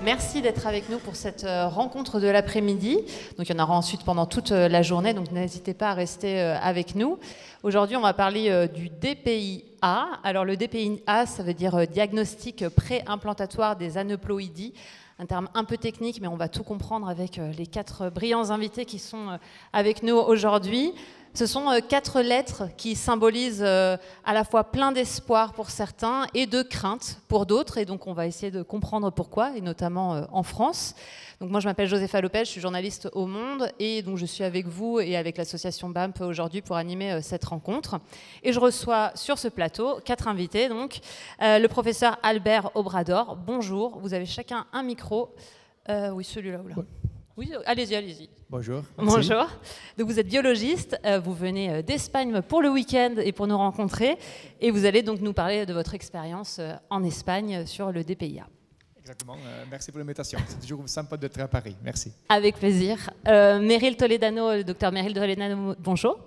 Merci d'être avec nous pour cette rencontre de l'après-midi. Donc, il y en aura ensuite pendant toute la journée, donc n'hésitez pas à rester avec nous. Aujourd'hui, on va parler du DPI-A. Alors, le DPI-A, ça veut dire diagnostic pré-implantatoire des aneuploïdies. Un terme un peu technique, mais on va tout comprendre avec les 4 brillants invités qui sont avec nous aujourd'hui. Ce sont 4 lettres qui symbolisent à la fois plein d'espoir pour certains et de crainte pour d'autres. Et donc, on va essayer de comprendre pourquoi, et notamment en France. Donc, moi, je m'appelle Josépha Lopez, je suis journaliste au Monde. Et donc, je suis avec vous et avec l'association BAMP aujourd'hui pour animer cette rencontre. Et je reçois sur ce plateau 4 invités. Donc, le professeur Albert Obrador. Bonjour. Vous avez chacun un micro. Oui, celui-là ou là. Oui, allez-y, allez-y. Bonjour. Bonjour. Donc vous êtes biologiste, vous venez d'Espagne pour le week-end et pour nous rencontrer, et vous allez donc nous parler de votre expérience en Espagne sur le DPI-A. Exactement. Merci pour l'invitation. C'est toujours sympa d'être à Paris. Merci. Avec plaisir. Meryl Toledano, le docteur Meryl Toledano, bonjour.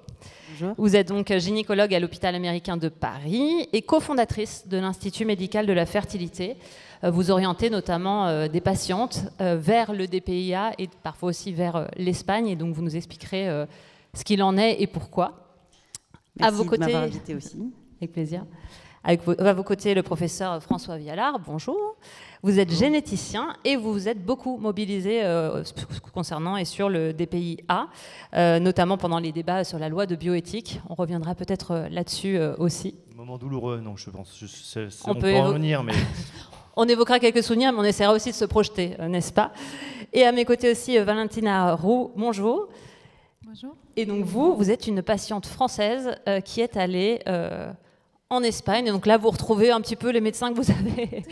Bonjour. Vous êtes donc gynécologue à l'hôpital américain de Paris et cofondatrice de l'Institut médical de la fertilité. Vous orientez notamment des patientes vers le DPI-A et parfois aussi vers l'Espagne. Et donc, vous nous expliquerez ce qu'il en est et pourquoi. Merci à vos côtés, de m'avoir invité aussi. Avec plaisir. À vos côtés, le professeur François Vialard, bonjour. Vous êtes généticien et vous vous êtes beaucoup mobilisé concernant et sur le DPI-A, notamment pendant les débats sur la loi de bioéthique. On reviendra peut-être là-dessus aussi. Moment douloureux, non, je pense. On peut peut en revenir, mais... On évoquera quelques souvenirs, mais on essaiera aussi de se projeter, n'est-ce pas? Et à mes côtés aussi, Valentina Roux, bonjour. Bonjour. Et donc vous êtes une patiente française qui est allée en Espagne. Et donc là, vous retrouvez un petit peu les médecins que vous avez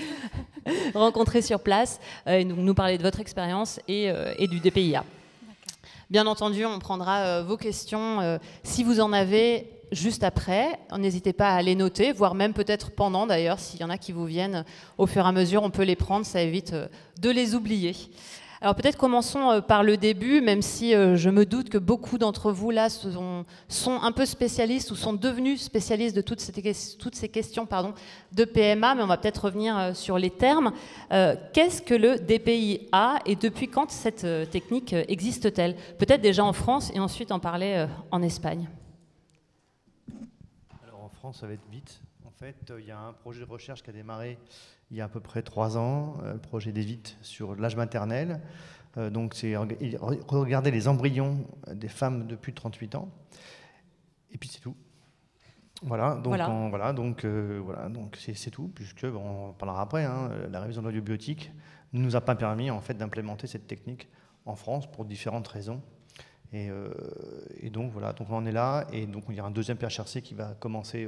rencontrés sur place et nous parler de votre expérience et du DPI-A. Bien entendu, on prendra vos questions si vous en avez juste après. N'hésitez pas à les noter, voire même peut-être pendant d'ailleurs, s'il y en a qui vous viennent au fur et à mesure, on peut les prendre, ça évite de les oublier. Alors peut-être commençons par le début, même si je me doute que beaucoup d'entre vous là sont un peu spécialistes ou sont devenus spécialistes de toutes ces questions de PMA, mais on va peut-être revenir sur les termes. Qu'est-ce que le DPI-A et depuis quand cette technique existe-t-elle? Peut-être déjà en France et ensuite en parler en Espagne. Alors en France, ça va être vite. En fait, il y a un projet de recherche qui a démarré il y a à peu près 3 ans, le projet d'EVIT sur l'âge maternel. Donc c'est regarder les embryons des femmes de plus de 38 ans. Et puis c'est tout. Voilà, donc c'est tout, puisque on parlera après. La révision de la loi de bioéthique ne nous a pas permis en fait d'implémenter cette technique en France pour différentes raisons. Et donc voilà, donc on est là, et donc il y a un deuxième PHRC qui va commencer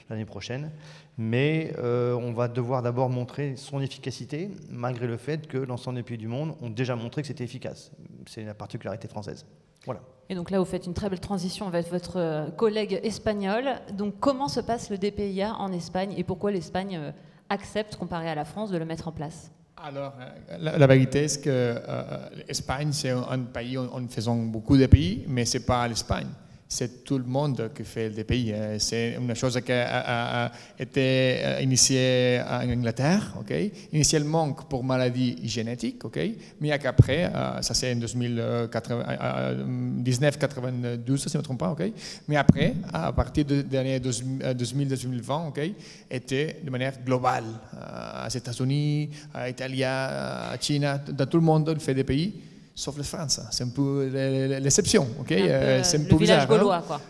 l'année prochaine, mais on va devoir d'abord montrer son efficacité, malgré le fait que l'ensemble des pays du monde ont déjà montré que c'était efficace. C'est la particularité française. Voilà. Et donc là, vous faites une très belle transition avec votre collègue espagnol. Donc comment se passe le DPI-A en Espagne et pourquoi l'Espagne accepte, comparé à la France, de le mettre en place? Alors, la vérité est que l'Espagne, c'est un pays en faisant beaucoup de pays, mais ce n'est pas l'Espagne. C'est tout le monde qui fait le pays. C'est une chose qui a été initiée en Angleterre, initialement pour maladies génétiques, mais après, ça c'est en 1992, si je ne me trompe pas, mais après, à partir de l'année 2000-2020, était de manière globale. Aux États-Unis, à l'Italie, à Chine, dans tout le monde fait des pays. Sauf la France, c'est un peu l'exception, c'est un peu village bizarre, gaulois, quoi.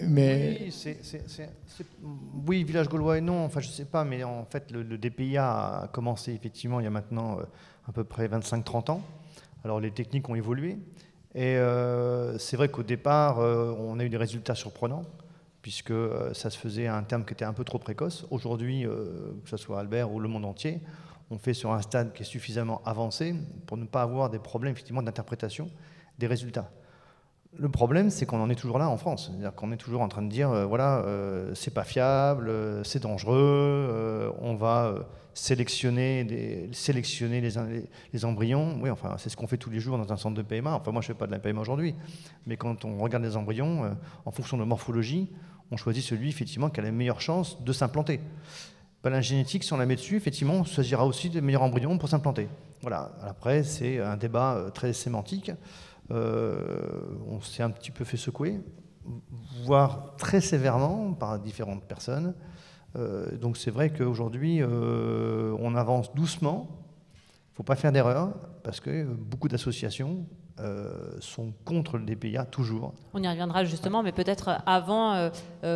Mais... Oui, village gaulois et non, enfin je sais pas, mais en fait le DPI-A a commencé effectivement il y a maintenant à peu près 25-30 ans. Alors les techniques ont évolué et c'est vrai qu'au départ on a eu des résultats surprenants puisque ça se faisait à un terme qui était un peu trop précoce. Aujourd'hui, que ce soit Albert ou le monde entier, on fait sur un stade qui est suffisamment avancé pour ne pas avoir des problèmes effectivement d'interprétation des résultats. Le problème, c'est qu'on en est toujours là en France. C'est-à-dire qu'on est toujours en train de dire, c'est pas fiable, c'est dangereux, on va sélectionner les embryons. Oui, enfin, c'est ce qu'on fait tous les jours dans un centre de PMA. Enfin, moi, je ne fais pas de la PMA aujourd'hui. Mais quand on regarde les embryons, en fonction de la morphologie, on choisit celui, effectivement, qui a les meilleures chances de s'implanter. Bah, la génétique, si on la met dessus, effectivement, on s'agira aussi des meilleurs embryons pour s'implanter. Voilà. Après, c'est un débat très sémantique. On s'est un petit peu fait secouer, voire très sévèrement par différentes personnes. Donc c'est vrai qu'aujourd'hui, on avance doucement. Il ne faut pas faire d'erreur, parce que beaucoup d'associations sont contre le DPIA, toujours. On y reviendra justement, mais peut-être avant,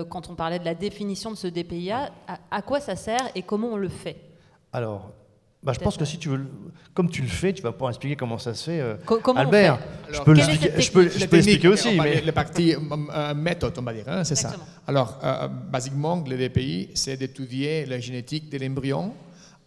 quand on parlait de la définition de ce DPIA, à quoi ça sert et comment on le fait? Alors, je pense que si tu veux, comme tu le fais, tu vas pouvoir expliquer comment ça se fait. Comment Albert, on fait? je peux l'expliquer aussi. Mais Mais... la partie méthode, on va dire, hein, c'est ça. Exactement. Alors, basiquement, le DPI, c'est d'étudier la génétique de l'embryon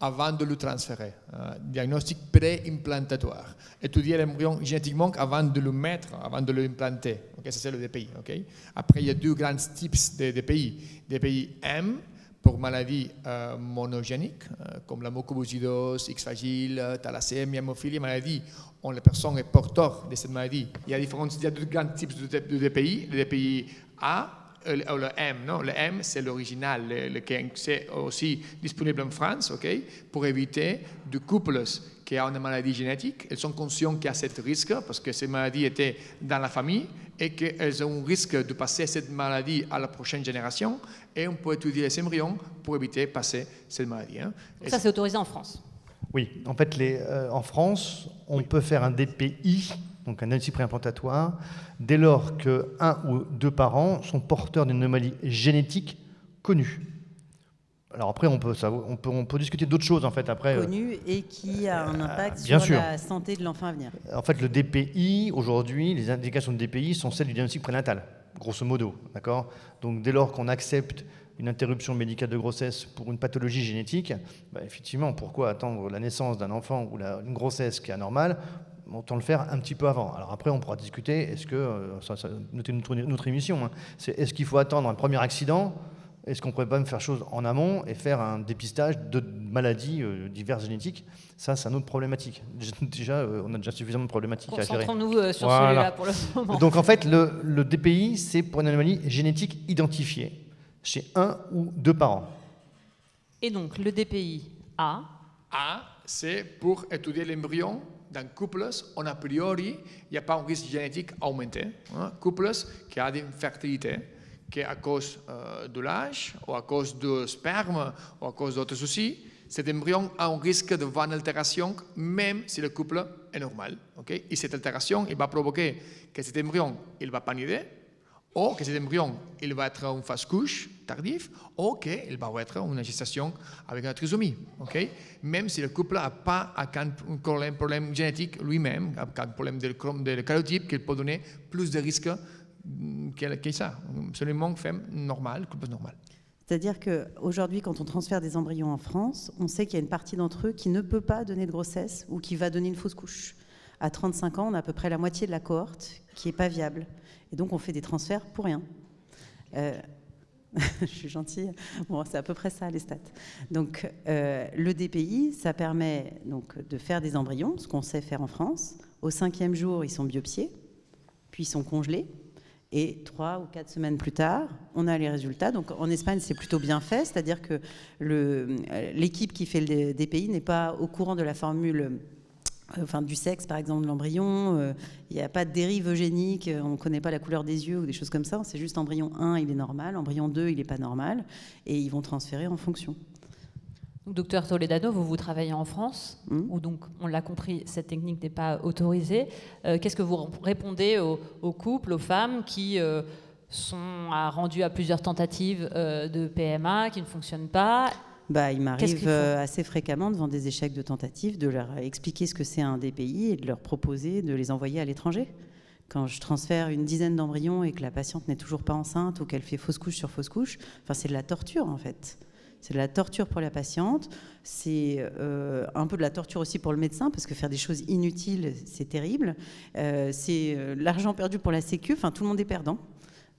avant de le transférer. Diagnostic pré-implantatoire. Étudier l'embryon génétiquement avant de le mettre, avant de l'implanter. Okay, ça, c'est le DPI. Okay? Après, il y a deux grands types de DPI. DPI M, pour maladies monogéniques, comme la mucoviscidose, X-fragile, thalassémie, hémophilie, maladies où la personne est porteur de cette maladie. Il y a deux grands types de DPI. Le DPI A, le M, non? Le M, c'est l'original, c'est aussi disponible en France, okay? Pour éviter de couples qui ont une maladie génétique. Elles sont conscientes qu'il y a ce risque parce que ces maladies étaient dans la famille et qu'elles ont un risque de passer cette maladie à la prochaine génération, et on peut étudier les embryons pour éviter de passer cette maladie. Hein. Donc ça, c'est autorisé en France? Oui, en fait, en France, on peut faire un DPI, donc un diagnostic préimplantatoire, dès lors qu'un ou deux parents sont porteurs d'une anomalie génétique connue. Alors après, on peut discuter d'autres choses en fait après. Connue et qui a un impact bien sur sûr. la santé de l'enfant à venir. En fait, le DPI, aujourd'hui, les indications de DPI sont celles du diagnostic prénatal, grosso modo, d'accord? Donc dès lors qu'on accepte une interruption médicale de grossesse pour une pathologie génétique, effectivement, pourquoi attendre la naissance d'un enfant ou une grossesse qui est anormale? Autant le faire un petit peu avant. Alors après, on pourra discuter, est-ce que, notez notre émission, hein, est-ce qu'il faut attendre un premier accident? Est-ce qu'on ne pourrait pas faire chose en amont et faire un dépistage de maladies diverses génétiques? Ça, c'est une autre problématique. Déjà, on a déjà suffisamment de problématiques à gérer. Concentrons-nous sur celui-là pour le moment. Donc en fait, le DPI, c'est pour une anomalie génétique identifiée chez un ou deux parents. Et donc, le DPI A? A, c'est pour étudier l'embryon dans couples, on a priori, il n'y a pas un risque génétique augmenté. Hein? Couples qui ont une fertilité, qui à cause de l'âge, ou à cause du sperme, ou à cause d'autres soucis, cet embryon a un risque de voir une altération, même si le couple est normal. Okay? Et cette altération, il va provoquer que cet embryon, il ne va pas nider, ou que cet embryon, il va être en phase couche tardif, ou qu'il va être en gestation avec une trisomie. Okay? Même si le couple n'a pas un problème génétique lui-même, un problème de calotype qui peut donner plus de risques que ça. Absolument femme normale, couple normal. C'est-à-dire qu'aujourd'hui, quand on transfère des embryons en France, on sait qu'il y a une partie d'entre eux qui ne peut pas donner de grossesse ou qui va donner une fausse couche. À 35 ans, on a à peu près la moitié de la cohorte qui n'est pas viable. Et donc, on fait des transferts pour rien. Je suis gentille. Bon, c'est à peu près ça, les stats. Donc, le DPI, ça permet donc, de faire des embryons, ce qu'on sait faire en France. Au 5e jour, ils sont biopsiés, puis ils sont congelés. Et 3 ou 4 semaines plus tard, on a les résultats. Donc en Espagne, c'est plutôt bien fait, c'est-à-dire que l'équipe qui fait le DPI n'est pas au courant de la formule, du sexe, par exemple, de l'embryon. Il n'y a pas de dérive eugénique, on ne connaît pas la couleur des yeux ou des choses comme ça. C'est juste embryon 1, il est normal, embryon 2, il n'est pas normal, et ils vont transférer en fonction. Docteur Toledano, vous travaillez en France, où donc, on l'a compris, cette technique n'est pas autorisée. Qu'est-ce que vous répondez aux couples, aux femmes qui sont rendus à plusieurs tentatives de PMA, qui ne fonctionnent pas? Il m'arrive assez fréquemment, devant des échecs de tentatives, de leur expliquer ce que c'est un DPI et de leur proposer de les envoyer à l'étranger. Quand je transfère une dizaine d'embryons et que la patiente n'est toujours pas enceinte ou qu'elle fait fausse couche sur fausse couche, c'est de la torture en fait. C'est de la torture pour la patiente, c'est un peu de la torture aussi pour le médecin, parce que faire des choses inutiles, c'est terrible. C'est l'argent perdu pour la Sécu, tout le monde est perdant.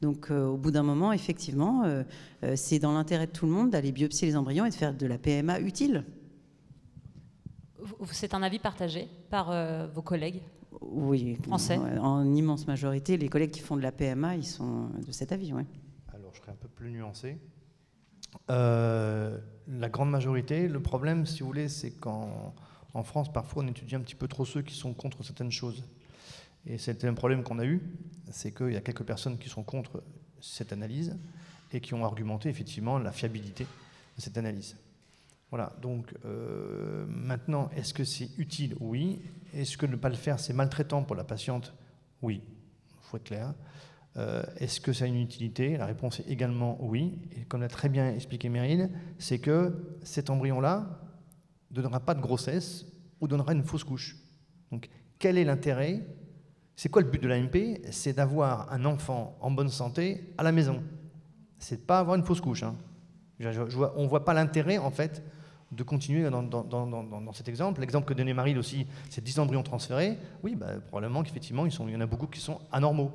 Donc au bout d'un moment, effectivement, c'est dans l'intérêt de tout le monde d'aller biopsier les embryons et de faire de la PMA utile. C'est un avis partagé par vos collègues français? En immense majorité, les collègues qui font de la PMA, ils sont de cet avis, oui. Alors je serai un peu plus nuancé. La grande majorité, le problème, si vous voulez, c'est qu'en France, parfois, on étudie un petit peu trop ceux qui sont contre certaines choses. Et c'était un problème qu'on a eu, c'est qu'il y a quelques personnes qui sont contre cette analyse et qui ont argumenté effectivement la fiabilité de cette analyse. Voilà, donc maintenant, est-ce que c'est utile? Oui. Est-ce que ne pas le faire, c'est maltraitant pour la patiente? Oui, il faut être clair. Est-ce que ça a une utilité? La réponse est également oui. Et comme l'a très bien expliqué Meryl, c'est que cet embryon-là ne donnera pas de grossesse ou donnera une fausse couche. Donc, quel est l'intérêt? C'est quoi le but de l'AMP? C'est d'avoir un enfant en bonne santé à la maison. C'est de pas avoir une fausse couche. Hein. On ne voit pas l'intérêt, en fait, de continuer dans cet exemple. L'exemple que donnait Meryl aussi, c'est 10 embryons transférés. Oui, probablement qu'effectivement, il y en a beaucoup qui sont anormaux.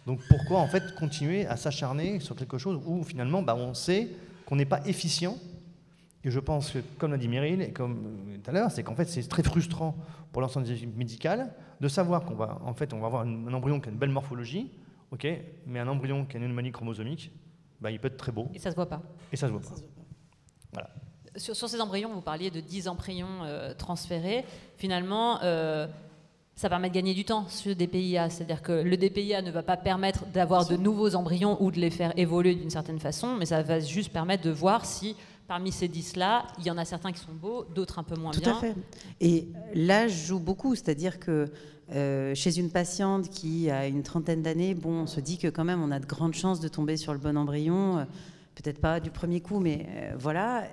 Donc pourquoi en fait continuer à s'acharner sur quelque chose où finalement on sait qu'on n'est pas efficient? Et je pense que, comme l'a dit Meryl, et comme tout à l'heure, c'est qu'en fait c'est très frustrant pour l'ensemble des équipes médicales de savoir qu'on va avoir un embryon qui a une belle morphologie, ok, mais un embryon qui a une anomalie chromosomique, il peut être très beau. Et ça se voit pas. Et ça se voit pas. Voilà. Sur ces embryons, vous parliez de 10 embryons transférés. Finalement, ça permet de gagner du temps, ce DPIA. C'est-à-dire que le DPIA ne va pas permettre d'avoir de nouveaux embryons ou de les faire évoluer d'une certaine façon, mais ça va juste permettre de voir si, parmi ces 10-là, il y en a certains qui sont beaux, d'autres un peu moins bien. Tout à fait. Et l'âge joue beaucoup. C'est-à-dire que chez une patiente qui a une trentaine d'années, on se dit que quand même, on a de grandes chances de tomber sur le bon embryon. Peut-être pas du premier coup, mais voilà.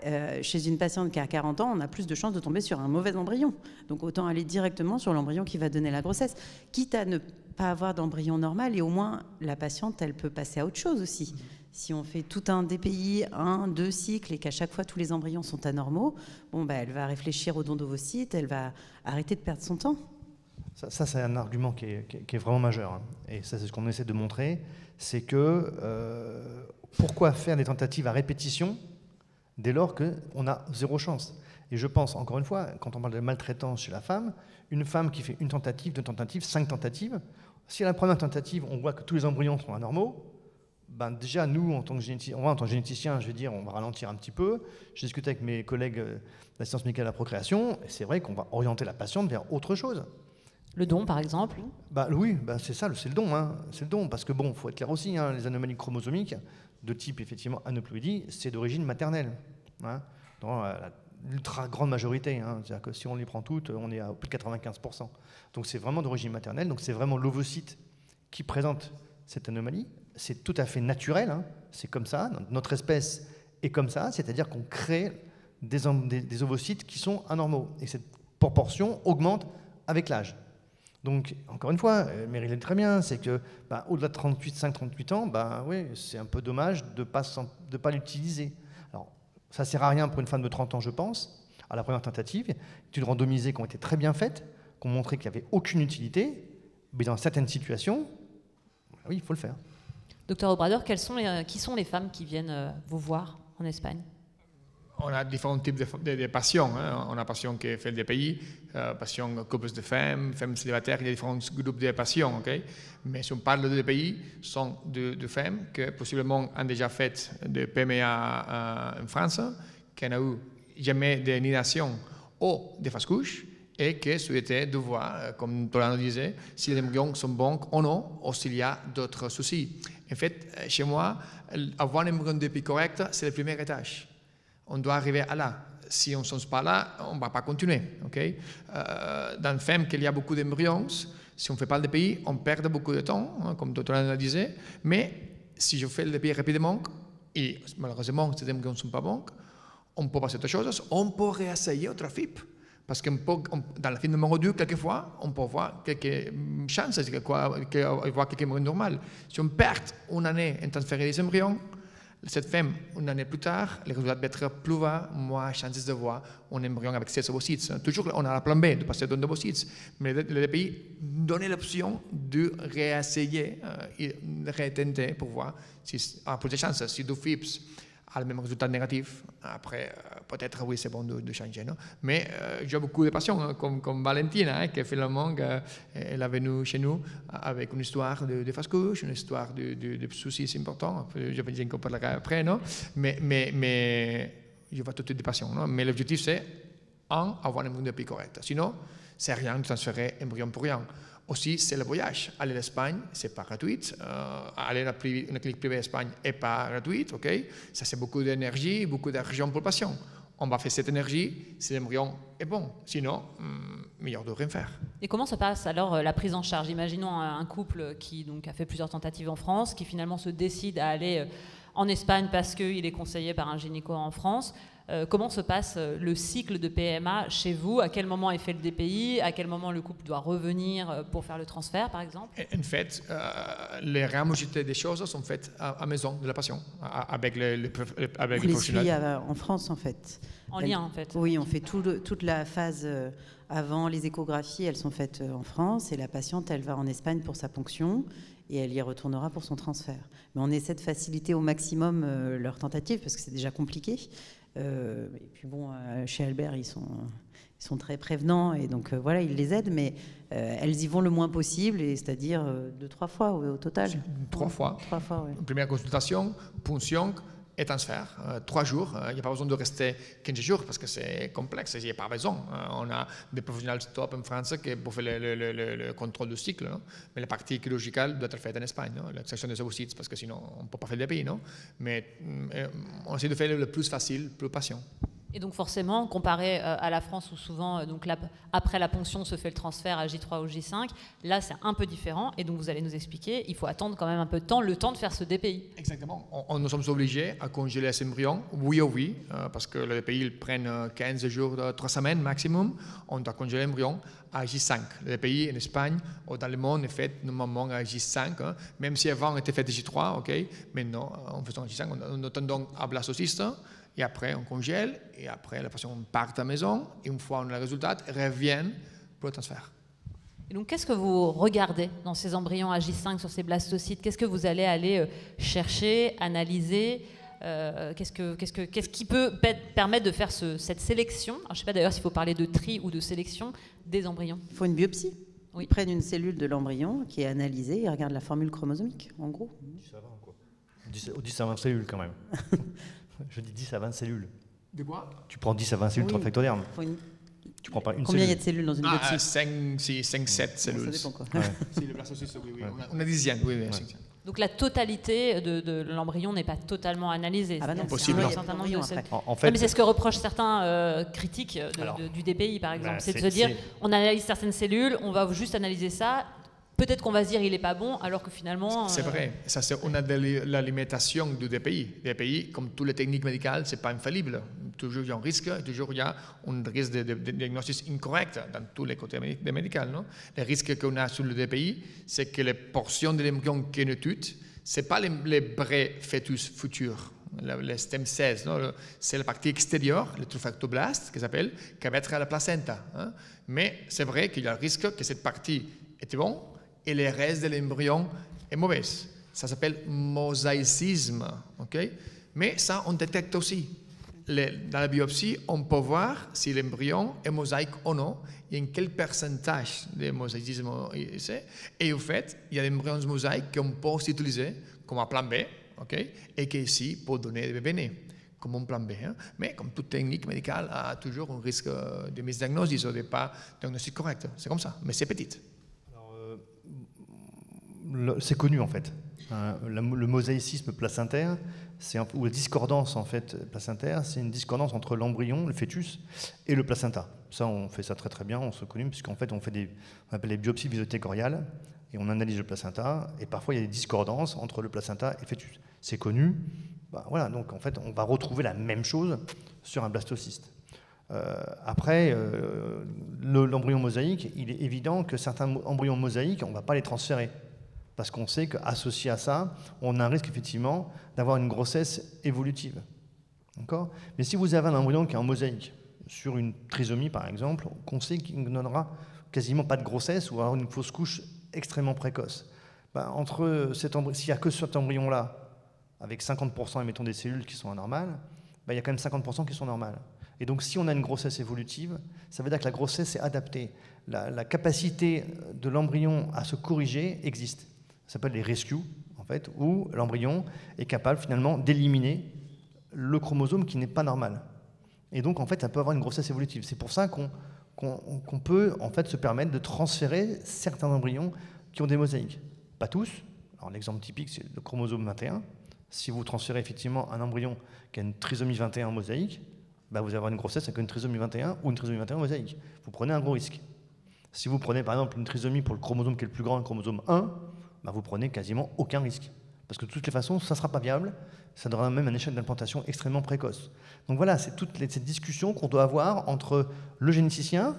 Chez une patiente qui a 40 ans, on a plus de chances de tomber sur un mauvais embryon. Donc autant aller directement sur l'embryon qui va donner la grossesse, quitte à ne pas avoir d'embryon normal, et au moins la patiente, elle peut passer à autre chose aussi. Si on fait tout un DPI, 1-2 cycles, et qu'à chaque fois tous les embryons sont anormaux, elle va réfléchir au don d'ovocytes, elle va arrêter de perdre son temps. Ça c'est un argument qui est vraiment majeur. Hein. Et ça, c'est ce qu'on essaie de montrer, c'est que pourquoi faire des tentatives à répétition dès lors qu'on a zéro chance? Et je pense, encore une fois, quand on parle de maltraitance chez la femme, une femme qui fait une tentative, 2 tentatives, 5 tentatives, si à la première tentative, on voit que tous les embryons sont anormaux, déjà, nous, en tant que généticien, je vais dire, on va ralentir un petit peu. J'ai discuté avec mes collègues d'assistance médicale à la procréation, et c'est vrai qu'on va orienter la patiente vers autre chose. Le don, par exemple? Oui, c'est ça, c'est le don. Hein. C'est le don, parce que faut être clair aussi, hein, les anomalies chromosomiques de type effectivement aneuploïdie, c'est d'origine maternelle. Hein, dans l'ultra grande majorité. Hein, c'est-à-dire que si on les prend toutes, on est à plus de 95%. Donc c'est vraiment d'origine maternelle. Donc c'est vraiment l'ovocyte qui présente cette anomalie. C'est tout à fait naturel. Hein, c'est comme ça. Notre espèce est comme ça. C'est-à-dire qu'on crée des ovocytes qui sont anormaux. Et cette proportion augmente avec l'âge. Donc, encore une fois, Meryl est très bien, c'est que au-delà de 38 ans, oui, c'est un peu dommage de pas l'utiliser. Alors, ça ne sert à rien pour une femme de 30 ans, je pense, à la première tentative, études randomisées qui ont été très bien faites, qui ont montré qu'il n'y avait aucune utilité, mais dans certaines situations, oui, il faut le faire. Docteur Obrador, qui sont les femmes qui viennent vous voir en Espagne? On a différents types de patients. Hein. On a patients qui font des pays, patients couples de femmes, femmes célibataires, il y a différents groupes de patients. Okay? Mais si on parle de pays, ce sont de femmes qui possiblement ont déjà fait de PMA en France, qui n'ont eu jamais de nidation ou de fausse couche, et qui souhaitaient de voir, comme Tolano disait, si les embryons sont bons ou non, ou s'il y a d'autres soucis. En fait, chez moi, avoir un embryon de pays correct, c'est le premier étage. On doit arriver à là. Si on ne songe pas là, on ne va pas continuer. Okay? Dans une femme qu'il y a beaucoup d'embryons, si on ne fait pas le DPI, on perd beaucoup de temps, hein, comme Dr. Anna disait. Mais si je fais le DPI rapidement, et malheureusement, ces embryons ne sont pas bons, on peut passer à autre chose, on peut réessayer autre FIP. Parce que dans la FIP numéro 2, quelquefois, on peut voir quelques chances de voir quelques embryons normaux. Si on perd une année en transférer les embryons, cette femme, une année plus tard, les résultats vont être plus bas, moins chances de voir un embryon avec 16 ovocytes. Toujours, on a la plan B de passer d'un ovocytes, mais le DPI donne l'option de réessayer, de rétenter pour voir si y a plus de chances. Si 2 FIPS a le même résultat négatif. Après, peut-être, oui, c'est bon de changer. Non? Mais j'ai beaucoup de patients, hein, comme Valentine, hein, qui finalement, elle est venue chez nous avec une histoire de fausse couche, une histoire de soucis importants. Je vais dire qu'on parlera après, non? Mais je vois toutes les patients. Non? Mais l'objectif, c'est, avoir un embryon correct. Sinon, c'est rien de transférer embryon pour rien. Aussi, c'est le voyage. Aller à l'Espagne, c'est pas gratuit. Aller à une clinique privée en Espagne n'est pas gratuit. Okay? Ça, c'est beaucoup d'énergie, beaucoup d'argent pour le patient. On va faire cette énergie si l'embryon est bon. Sinon, meilleur de rien faire. Et comment se passe alors la prise en charge? Imaginons un couple qui donc, a fait plusieurs tentatives en France, qui finalement se décide à aller en Espagne parce qu'il est conseillé par un gynéco en France. Comment se passe le cycle de PMA chez vous? À quel moment est fait le DPI? À quel moment le couple doit revenir pour faire le transfert, par exemple? En fait, les ramifications des choses sont faites à maison de la patient, avec les professionnels. En France, en fait. En lien, en fait. Oui, on fait toute la phase avant les échographies, elles sont faites en France, et la patiente, elle va en Espagne pour sa ponction, et elle y retournera pour son transfert. Mais on essaie de faciliter au maximum leur tentative, parce que c'est déjà compliqué. Et puis bon, chez Albert, ils sont très prévenants, et donc voilà, ils les aident, mais elles y vont le moins possible, et c'est-à-dire 2-3 fois au total. 3 fois. 3 fois, oui. Première consultation, ponction et transfert. 3 jours. Il n'y a pas besoin de rester 15 jours parce que c'est complexe. Il n'y a pas besoin. On a des professionnels top en France qui pour faire le contrôle du cycle. Non? Mais la partie chirurgicale doit être faite en Espagne. L'extraction des ovocytes, parce que sinon on ne peut pas faire des pays. Non? Mais on essaie de faire le plus facile pour le patient. Et donc forcément, comparé à la France où souvent, après la ponction, se fait le transfert à J3 ou J5, là c'est un peu différent, et donc vous allez nous expliquer, il faut attendre quand même un peu de temps, le temps de faire ce DPI. Exactement. Nous sommes obligés à congeler ces embryons, oui ou oui, parce que le DPI ils prennent 15 jours, 3 semaines maximum, on doit congeler l'embryon à J5. Le DPI en Espagne ou dans le monde est fait normalement à J5, hein, même si avant était fait à J3, ok, maintenant en faisant J5, on attend donc à blastocyste. Et après, on congèle, et après, la patient part à la maison, et une fois on a le résultat, revient pour le transfert. Et donc, qu'est-ce que vous regardez dans ces embryons à J5 sur ces blastocytes? Qu'est-ce que vous allez aller chercher, analyser? Qu'est-ce qui peut permettre de faire cette sélection? Alors, je ne sais pas d'ailleurs s'il faut parler de tri ou de sélection des embryons. Il faut une biopsie. Oui. Ils prennent une cellule de l'embryon qui est analysée, ils regardent la formule chromosomique, en gros. 10 à 20, quoi. 10 à 20 cellules, quand même. Je dis 10 à 20 cellules. De quoi? Tu prends 10 à 20 cellules trafectodermes. Tu prends pas une Combien il y a cellule. de cellules dans une biopsie? 5-7 cellules. Ça dépend, quoi. Ouais. Si, le blastocyste, oui. On a dizaine, oui. Ouais. Donc la totalité de l'embryon n'est pas totalement analysée. Ah bah non, possible. il y a Un certain nombre l'embryon de après. En fait, Non, mais c'est ce que reprochent certains critiques du DPI, par exemple. Bah, c'est de se dire, on analyse certaines cellules, on va juste analyser ça. Peut-être qu'on va se dire il n'est pas bon, alors que finalement... C'est vrai. Ça, c'est une de la limitation du DPI. Le DPI, comme toutes les techniques médicales, ce n'est pas infaillible. Toujours il y a un risque, toujours il y a un risque de diagnostic incorrect dans tous les côtés médicaux. Non? Le risque qu'on a sur le DPI, c'est que les portions de l'embryon qui ne tuent, ce n'est pas les vrais fœtus futurs. Les stem cells, c'est la partie extérieure, le trophectoblast, qui s'appelle, qui va être à la placenta. Hein? Mais c'est vrai qu'il y a le risque que cette partie était bonne, et le reste de l'embryon est mauvais. Ça s'appelle mosaïcisme. Okay? Mais ça, on détecte aussi. Dans la biopsie, on peut voir si l'embryon est mosaïque ou non, et en quel pourcentage de mosaïcisme c'est. Et en fait, il y a des embryons mosaïques qu'on peut utiliser comme un plan B, okay? Et qui ici peut donner des bébés nés, comme un plan B. Hein? Mais comme toute technique médicale, a toujours un risque de misdiagnosis ou de pas diagnostic correct. C'est comme ça, mais c'est petit. C'est connu en fait. Le mosaïcisme placentaire, ou la discordance en fait placentaire, c'est une discordance entre l'embryon, le fœtus, et le placenta. Ça, on fait ça très très bien, on se connaît, puisqu'en fait on appelle les biopsies visothécoriales, et on analyse le placenta, et parfois il y a des discordances entre le placenta et le fœtus. C'est connu. Voilà, donc en fait on va retrouver la même chose sur un blastocyste. Après, l'embryon mosaïque, il est évident que certains embryons mosaïques, on ne va pas les transférer. Parce qu'on sait qu'associé à ça, on a un risque effectivement d'avoir une grossesse évolutive. D'accord ? Mais si vous avez un embryon qui est en mosaïque, sur une trisomie par exemple, on sait qu'il ne donnera quasiment pas de grossesse ou alors une fausse couche extrêmement précoce. S'il n'y a que cet embryon-là, avec 50% émettons des cellules qui sont anormales, il y a quand même 50% qui sont normales. Et donc si on a une grossesse évolutive, ça veut dire que la grossesse est adaptée. La capacité de l'embryon à se corriger existe. Ça s'appelle les rescues, en fait, où l'embryon est capable finalement d'éliminer le chromosome qui n'est pas normal. Et donc en fait, ça peut avoir une grossesse évolutive. C'est pour ça qu'on peut en fait se permettre de transférer certains embryons qui ont des mosaïques. Pas tous. Alors l'exemple typique, c'est le chromosome 21. Si vous transférez effectivement un embryon qui a une trisomie 21 mosaïque, vous allez avoir une grossesse avec une trisomie 21 ou une trisomie 21 mosaïque. Vous prenez un gros risque. Si vous prenez par exemple une trisomie pour le chromosome qui est le plus grand, le chromosome 1, vous prenez quasiment aucun risque. Parce que de toutes les façons, ça ne sera pas viable, ça donnera même un échec d'implantation extrêmement précoce. Donc voilà, c'est toute cette discussion qu'on doit avoir entre le généticien,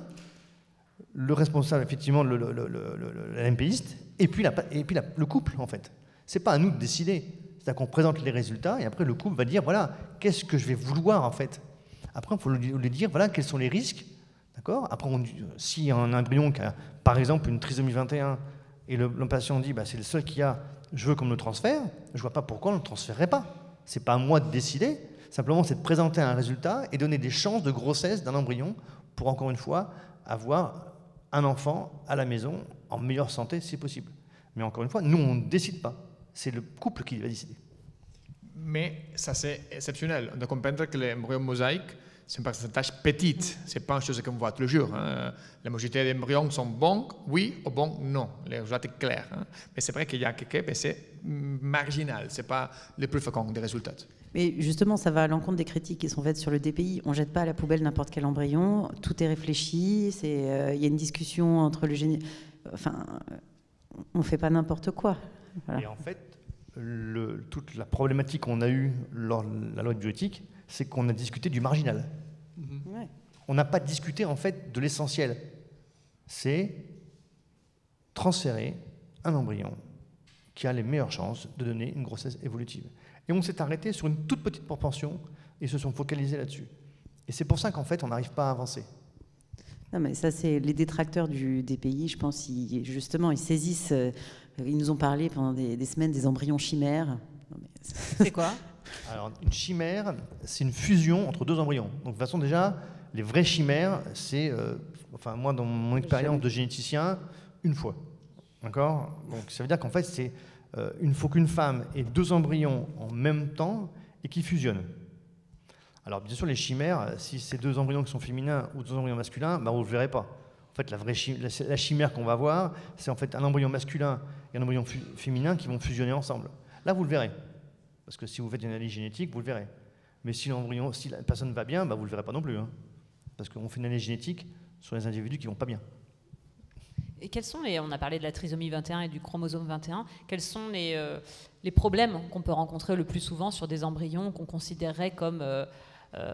le responsable, effectivement, l'MPiste, et puis le couple, en fait. Ce n'est pas à nous de décider. C'est-à-dire qu'on présente les résultats, et après le couple va dire, voilà, qu'est-ce que je vais vouloir, en fait. Après, il faut lui dire, voilà, quels sont les risques. D'accord ? Après, s'il y a un embryon qui a, par exemple, une trisomie 21, et le patient dit, c'est le seul qui a, je veux qu'on me le transfère, je ne vois pas pourquoi on ne le transférerait pas. Ce n'est pas à moi de décider, simplement c'est de présenter un résultat et donner des chances de grossesse d'un embryon pour, encore une fois, avoir un enfant à la maison en meilleure santé si possible. Mais encore une fois, nous, on ne décide pas. C'est le couple qui va décider. Mais ça, c'est exceptionnel. On doit comprendre que l'embryon mosaïque, c'est un pourcentage petit. Ce n'est pas une chose qu'on voit tous les jours. La majorité des embryons sont bons, oui ou bon, non. Le résultat est clair. Mais c'est vrai qu'il y a quelques, mais c'est marginal. Ce n'est pas le plus fréquent des résultats. Mais justement, ça va à l'encontre des critiques qui sont faites sur le DPI. On ne jette pas à la poubelle n'importe quel embryon. Tout est réfléchi. Il y a une discussion entre le génie. Enfin, on ne fait pas n'importe quoi. Voilà. Et en fait, toute la problématique qu'on a eue lors de la loi de bioéthique, c'est qu'on a discuté du marginal. Ouais. On n'a pas discuté en fait de l'essentiel. C'est transférer un embryon qui a les meilleures chances de donner une grossesse évolutive. Et on s'est arrêté sur une toute petite proportion et se sont focalisés là-dessus. Et c'est pour ça qu'en fait, on n'arrive pas à avancer. Non, mais ça, c'est les détracteurs du DPI, je pense, justement, ils saisissent. Ils nous ont parlé pendant des semaines des embryons chimères. C'est quoi ? Alors, une chimère, c'est une fusion entre deux embryons. Donc, de toute façon, déjà, les vraies chimères, c'est, moi, dans mon expérience de généticien, une fois. D'accord ? Donc, ça veut dire qu'en fait, il faut qu'une femme ait deux embryons en même temps et qui fusionnent. Alors, bien sûr, les chimères, si c'est deux embryons qui sont féminins ou deux embryons masculins, vous ne le verrez pas. En fait, la chimère qu'on va voir, c'est en fait un embryon masculin et un embryon féminin qui vont fusionner ensemble. Là, vous le verrez. Parce que si vous faites une analyse génétique, vous le verrez. Mais si la personne va bien, vous ne le verrez pas non plus. Parce qu'on fait une analyse génétique sur les individus qui ne vont pas bien. Et quels sont on a parlé de la trisomie 21 et du chromosome 21, quels sont les problèmes qu'on peut rencontrer le plus souvent sur des embryons qu'on considérerait comme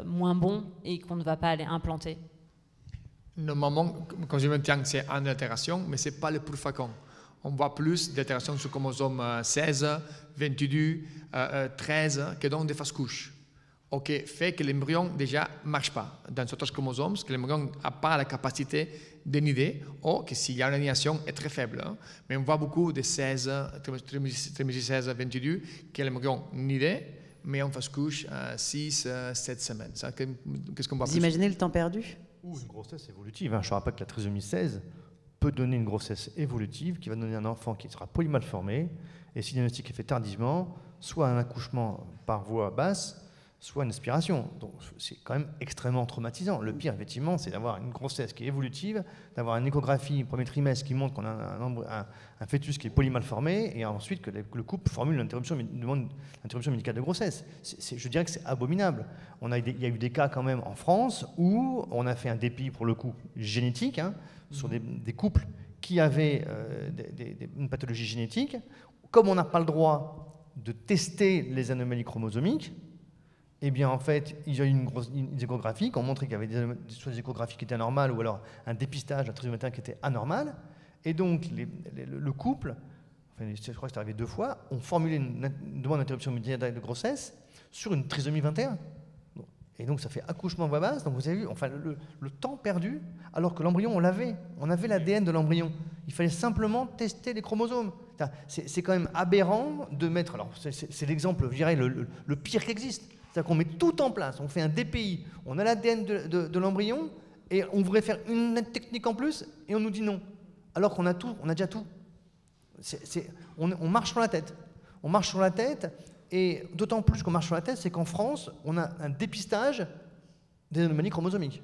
moins bons et qu'on ne va pas aller implanter ? Normalement, comme je maintiens, c'est une altération, mais ce n'est pas le plus fréquent. On voit plus d'altérations sur le chromosome 16, 22, 13, qui donnent des fausses couches. Ou qui fait que l'embryon déjà ne marche pas dans certains chromosomes, parce que l'embryon n'a pas la capacité de nider, ou que s'il y a une annihilation est très faible. Mais on voit beaucoup de 16, 16, 22, que l'embryon nidait, mais on fasse couche 6, 7 semaines. Qu'est-ce qu'on voit plus ? Vous imaginez le temps perdu ? Ou une grossesse évolutive. Je rappelle que la trisomie 16 peut donner une grossesse évolutive qui va donner un enfant qui sera polymalformé, et si le diagnostic est fait tardivement, soit un accouchement par voie basse, soit une aspiration. Donc c'est quand même extrêmement traumatisant. Le pire, effectivement, c'est d'avoir une grossesse qui est évolutive, d'avoir une échographie au premier trimestre qui montre qu'on a un fœtus qui est polymalformé, et ensuite que le couple formule demande l'interruption médicale de grossesse. Je dirais que c'est abominable. Il y a eu des cas quand même en France où on a fait un DPI, pour le coup, génétique, sur des couples qui avaient une pathologie génétique. Comme on n'a pas le droit de tester les anomalies chromosomiques, eh bien, en fait, il y a eu une échographie qui ont montré qu'il y avait soit des échographies qui étaient anormales ou alors un dépistage de la trisomie 21 qui était anormal. Et donc, le couple, je crois que c'est arrivé 2 fois, ont formulé une demande d'interruption médicale de grossesse sur une trisomie 21. Et donc, ça fait accouchement voie basse. Donc, vous avez vu, le temps perdu, alors que l'embryon, on avait l'ADN de l'embryon. Il fallait simplement tester les chromosomes. C'est quand même aberrant de mettre... Alors, c'est l'exemple, je dirais, le pire qui existe. C'est-à-dire qu'on met tout en place. On fait un DPI, on a l'ADN de l'embryon, et on voudrait faire une technique en plus, et on nous dit non. Alors qu'on a tout, on a déjà tout. On marche sur la tête. On marche sur la tête, et d'autant plus qu'on marche sur la tête, c'est qu'en France, on a un dépistage des anomalies chromosomiques.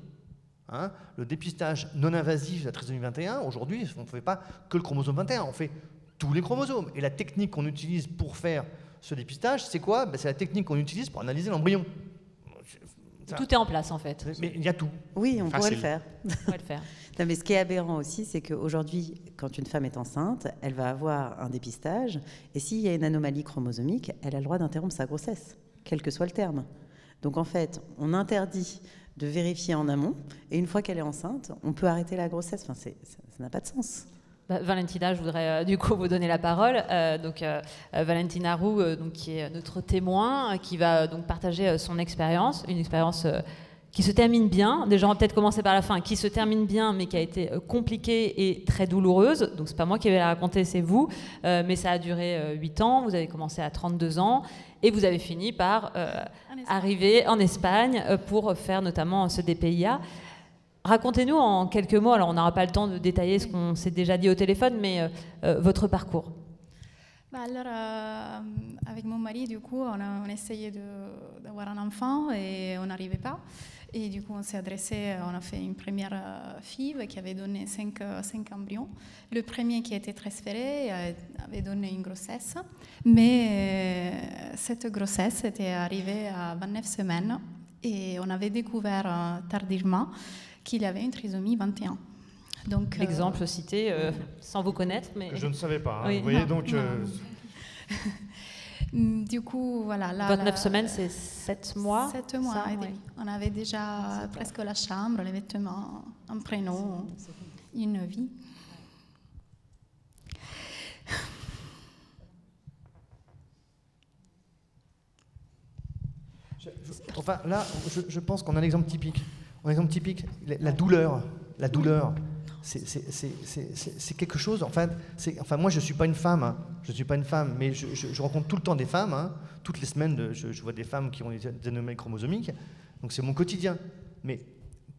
Hein, le dépistage non invasif de la trisomie 21, aujourd'hui, on ne fait pas que le chromosome 21, on fait tous les chromosomes. Et la technique qu'on utilise pour faire ce dépistage, c'est quoi? C'est la technique qu'on utilise pour analyser l'embryon. Tout est en place, en fait. Mais il y a tout. Oui, on pourrait le faire. Non, mais ce qui est aberrant aussi, c'est qu'aujourd'hui, quand une femme est enceinte, elle va avoir un dépistage, et s'il y a une anomalie chromosomique, elle a le droit d'interrompre sa grossesse, quel que soit le terme. Donc en fait, on interdit de vérifier en amont, et une fois qu'elle est enceinte, on peut arrêter la grossesse. Enfin, ça n'a pas de sens. Valentina, je voudrais du coup vous donner la parole. Valentina Roux, qui est notre témoin, qui va donc partager son expérience, une expérience qui se termine bien. Déjà, on va peut-être commencer par la fin, qui se termine bien, mais qui a été compliquée et très douloureuse. Donc, c'est pas moi qui vais la raconter, c'est vous. Mais ça a duré 8 ans. Vous avez commencé à 32 ans et vous avez fini par arriver en Espagne pour faire notamment ce DPIA. Racontez-nous en quelques mots, alors on n'aura pas le temps de détailler ce qu'on s'est déjà dit au téléphone, mais votre parcours. Alors, avec mon mari, du coup, on essayait d'avoir un enfant et on n'arrivait pas. Et du coup, on s'est adressé, on a fait une première FIV qui avait donné 5 embryons. Le premier qui était transféré avait donné une grossesse, mais cette grossesse était arrivée à 29 semaines et on avait découvert tardivement qu'il avait une trisomie 21. Donc, l'exemple cité, sans vous connaître, mais... Que je ne savais pas, hein, oui. Vous voyez, donc... Du coup, voilà... 29 semaines, c'est 7 mois 7 mois et demi. On avait déjà presque la chambre, les vêtements, un prénom, une vie. Enfin, là, je pense qu'on a l'exemple typique. On a l'exemple typique, la douleur. La douleur, c'est quelque chose. Enfin, moi, je ne suis pas une femme. Hein. Je ne suis pas une femme, mais je rencontre tout le temps des femmes. Hein. Toutes les semaines, je vois des femmes qui ont des anomalies chromosomiques. Donc, c'est mon quotidien. Mais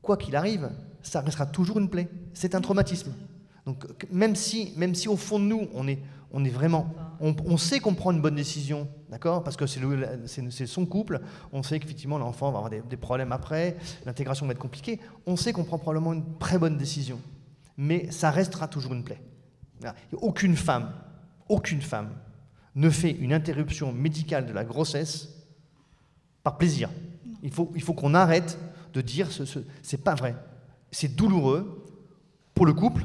quoi qu'il arrive, ça restera toujours une plaie. C'est un traumatisme. Donc, même si au fond de nous, on est vraiment... On sait qu'on prend une bonne décision, d'accord? Parce que c'est son couple. On sait qu'effectivement, l'enfant va avoir des problèmes après. L'intégration va être compliquée. On sait qu'on prend probablement une très bonne décision. Mais ça restera toujours une plaie. Aucune femme ne fait une interruption médicale de la grossesse par plaisir. Il faut qu'on arrête de dire c'est pas vrai. C'est douloureux pour le couple.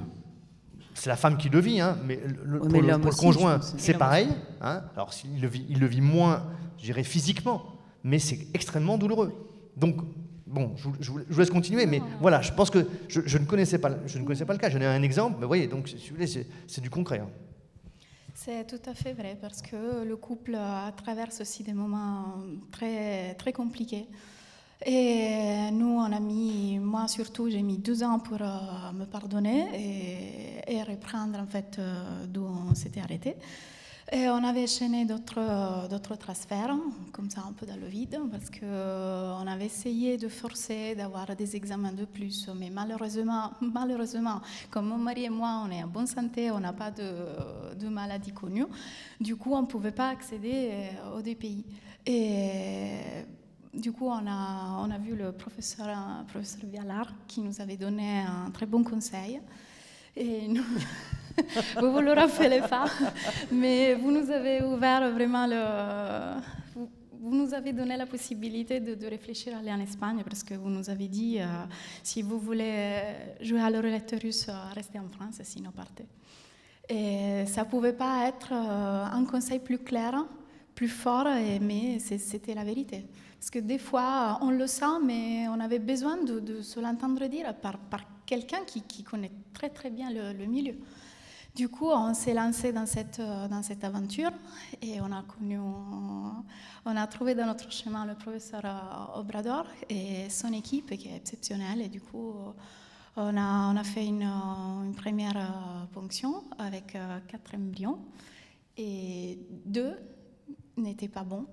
C'est la femme qui le vit, hein, mais pour le conjoint, c'est pareil. Hein. Alors, il le vit moins, je dirais, physiquement, mais c'est extrêmement douloureux. Donc, bon, je vous laisse continuer, mais voilà, je pense que je ne connaissais pas le cas. J'en ai un exemple, mais vous voyez, donc, si vous voulez, c'est du concret. Hein. C'est tout à fait vrai, parce que le couple traverse aussi des moments très, très compliqués. Et nous, on a mis, moi surtout, j'ai mis 2 ans pour me pardonner et reprendre en fait d'où on s'était arrêté. Et on avait enchaîné d'autres transferts, comme ça un peu dans le vide, parce qu'on avait essayé de forcer d'avoir des examens de plus, mais malheureusement, comme mon mari et moi, on est en bonne santé, on n'a pas de maladie connue, du coup, on ne pouvait pas accéder au DPI. Et du coup, on a vu le professeur Vialard qui nous avait donné un très bon conseil. Et nous, vous le rappelez pas, mais vous nous avez ouvert vraiment vous nous avez donné la possibilité de réfléchir à aller en Espagne parce que vous nous avez dit si vous voulez jouer à la roulette russe, restez en France, sinon partez. Et ça ne pouvait pas être un conseil plus clair, plus fort, mais c'était la vérité. Parce que des fois, on le sent, mais on avait besoin de se l'entendre dire par quelqu'un qui connaît très très bien le milieu. Du coup, on s'est lancé dans cette aventure et on a trouvé dans notre chemin le professeur Obrador et son équipe qui est exceptionnelle. Et du coup, On a fait une première ponction avec 4 embryons et 2 n'étaient pas bons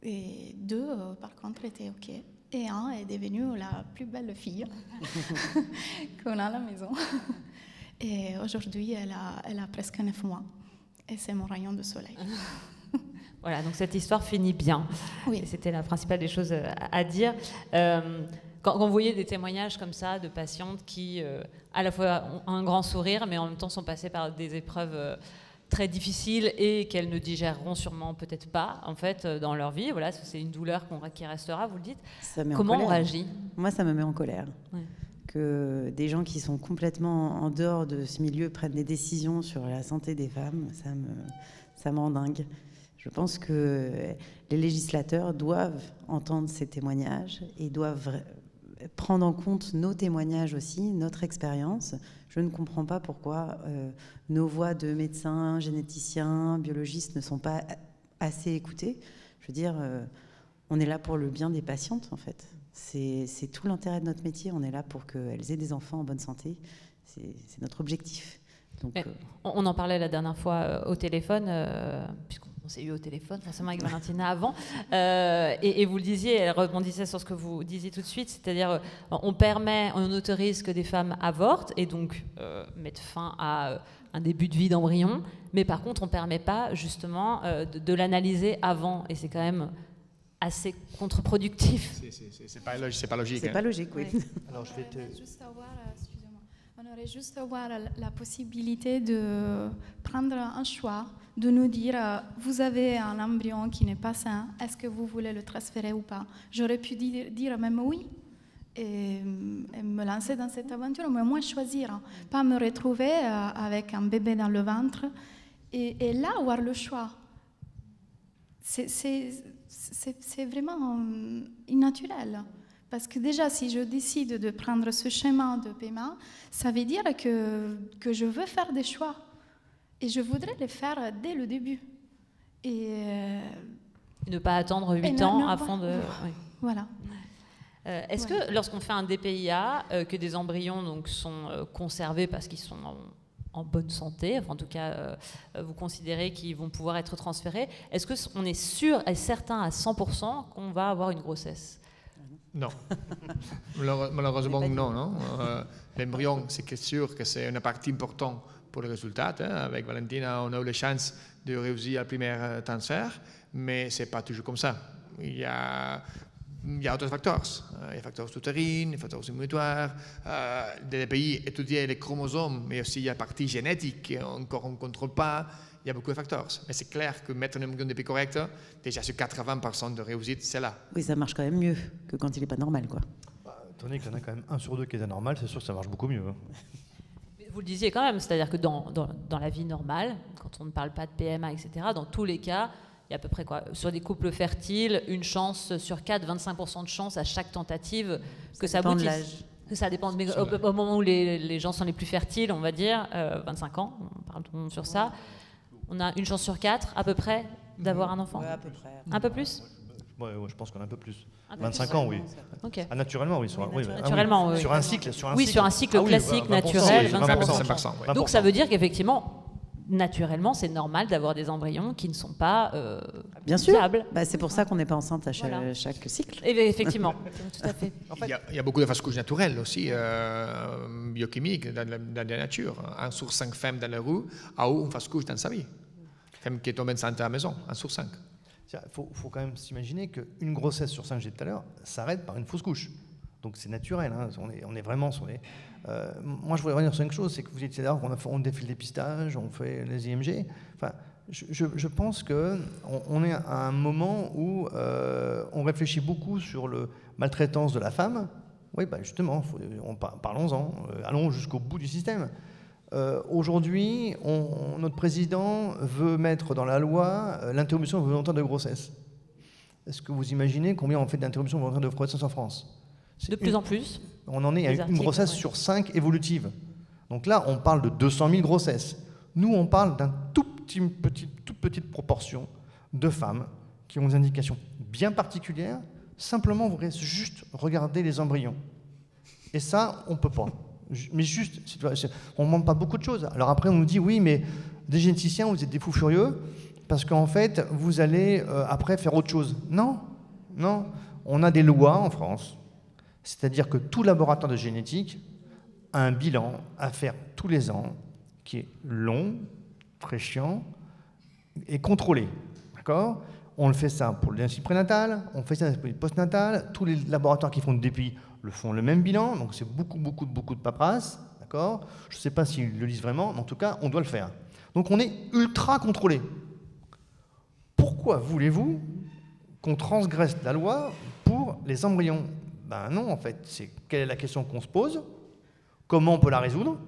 et 2 par contre étaient OK. Et 1 est devenu la plus belle fille qu'on a à la maison. Et aujourd'hui, elle a presque 9 mois. Et c'est mon rayon de soleil. Voilà, donc cette histoire finit bien. Oui. C'était la principale des choses à dire. Quand vous voyez des témoignages comme ça de patientes qui, à la fois, ont un grand sourire, mais en même temps sont passées par des épreuves très difficiles et qu'elles ne digéreront sûrement peut-être pas, en fait, dans leur vie. Voilà, c'est une douleur qui restera, vous le dites. Comment on réagit ? Moi, ça me met en colère. Ouais. Que des gens qui sont complètement en dehors de ce milieu prennent des décisions sur la santé des femmes, ça me rend dingue. Je pense que les législateurs doivent entendre ces témoignages et doivent prendre en compte nos témoignages aussi, notre expérience. Je ne comprends pas pourquoi nos voix de médecins, généticiens, biologistes ne sont pas assez écoutées. Je veux dire, on est là pour le bien des patientes, en fait. C'est tout l'intérêt de notre métier. On est là pour qu'elles aient des enfants en bonne santé. C'est notre objectif. Donc, on en parlait la dernière fois au téléphone, puisqu'on s'est eu au téléphone, forcément avec Valentina avant, et vous le disiez, elle rebondissait sur ce que vous disiez tout de suite, c'est-à-dire on autorise que des femmes avortent et donc mettre fin à un début de vie d'embryon, mais par contre on ne permet pas justement de l'analyser avant, et c'est quand même assez contre-productif. C'est pas logique. C'est pas logique, oui. Alors, je vais te... On aurait juste avoir la possibilité de prendre un choix, de nous dire vous avez un embryon qui n'est pas sain, est-ce que vous voulez le transférer ou pas? J'aurais pu dire même oui et me lancer dans cette aventure, mais moi choisir, pas me retrouver avec un bébé dans le ventre et là avoir le choix. C'est vraiment innaturel. Parce que déjà, si je décide de prendre ce chemin de PMA, ça veut dire que je veux faire des choix. Et je voudrais les faire dès le début. Et ne pas attendre 8 ans avant de... Oui. Voilà. Est-ce que lorsqu'on fait un DPIA, que des embryons donc, sont conservés parce qu'ils sont en bonne santé, enfin, en tout cas, vous considérez qu'ils vont pouvoir être transférés, est-ce qu'on est sûr et certain à 100% qu'on va avoir une grossesse ? Non. Malheureusement, non. L'embryon, c'est sûr que c'est une partie importante pour le résultat. Avec Valentina, on a eu la chance de réussir le premier transfert, mais ce n'est pas toujours comme ça. Il y a d'autres facteurs. Les facteurs utérines, les facteurs immunitaires. Dans les pays étudiés les chromosomes, mais aussi il y a la partie génétique qu'on ne contrôle pas. Il y a beaucoup de facteurs. Mais c'est clair que mettre un embryon de correct, déjà sur 80% de réussite, c'est là. Oui, ça marche quand même mieux que quand il n'est pas normal, quoi. Étant donné qu'il y en a quand même 1 sur 2 qui est anormal, c'est sûr que ça marche beaucoup mieux. Vous le disiez quand même, c'est-à-dire que dans la vie normale, quand on ne parle pas de PMA, etc., dans tous les cas, il y a à peu près quoi, sur des couples fertiles, une chance sur 4, 25% de chance à chaque tentative que ça aboutisse. Ça dépend, mais au moment où les gens sont les plus fertiles, on va dire, 25 ans, on parle sur ça, on a une chance sur 4 à peu près d'avoir un enfant. Ouais, à peu près. Un peu plus ? Ouais, je pense qu'on a un peu plus. Un peu 25 plus. ans, oui. Okay. Ah, naturellement, oui. Naturellement, oui. Sur un cycle. Oui, sur un cycle classique, naturel, 25%. Oui. Donc ça veut dire qu'effectivement, naturellement, c'est normal d'avoir des embryons qui ne sont pas Bien sûr. viables. Bah, c'est pour ça qu'on n'est pas enceinte à chaque cycle. Et effectivement, tout à fait. En fait, il y a beaucoup de fausses couches naturelles aussi, biochimiques dans la nature. 1 sur 5 femmes dans la rue a eu une fausse couche dans sa vie. Femme qui est tombée enceinte à la maison, 1 sur 5. Il faut quand même s'imaginer qu'une grossesse sur 5, j'ai dit tout à l'heure, s'arrête par une fausse couche. Donc c'est naturel, hein. On est vraiment sur les... moi je voulais revenir sur une chose, c'est que vous étiez là, on fait le dépistage, on fait les IMG. Enfin, je pense qu'on est à un moment où on réfléchit beaucoup sur la maltraitance de la femme. Oui, bah justement, parlons-en, allons jusqu'au bout du système. Aujourd'hui, notre président veut mettre dans la loi l'interruption volontaire de grossesse. Est-ce que vous imaginez combien on fait d'interruptions volontaires de grossesse en France ? De plus en plus. On en est à une grossesse sur 5 évolutive. Donc là, on parle de 200 000 grossesses. Nous, on parle d'une toute petite proportion de femmes qui ont des indications bien particulières. Simplement, vous restez juste regarder les embryons. Et ça, on ne peut pas. Mais juste, on ne demande pas beaucoup de choses. Alors après, on nous dit, oui, mais des généticiens, vous êtes des fous furieux, parce qu'en fait, vous allez après faire autre chose. Non, non. On a des lois en France, c'est-à-dire que tout laboratoire de génétique a un bilan à faire tous les ans, qui est long, très chiant et contrôlé. D'accord ? On le fait ça pour le diagnostic prénatal, on fait ça pour le postnatal. Tous les laboratoires qui font du DPI le font le même bilan, donc c'est beaucoup de paperasse. D'accord ? Je ne sais pas s'ils le lisent vraiment, mais en tout cas, on doit le faire. Donc on est ultra contrôlé. Pourquoi voulez-vous qu'on transgresse la loi pour les embryons? Ben non, en fait. C'est quelle est la question qu'on se pose? Comment on peut la résoudre?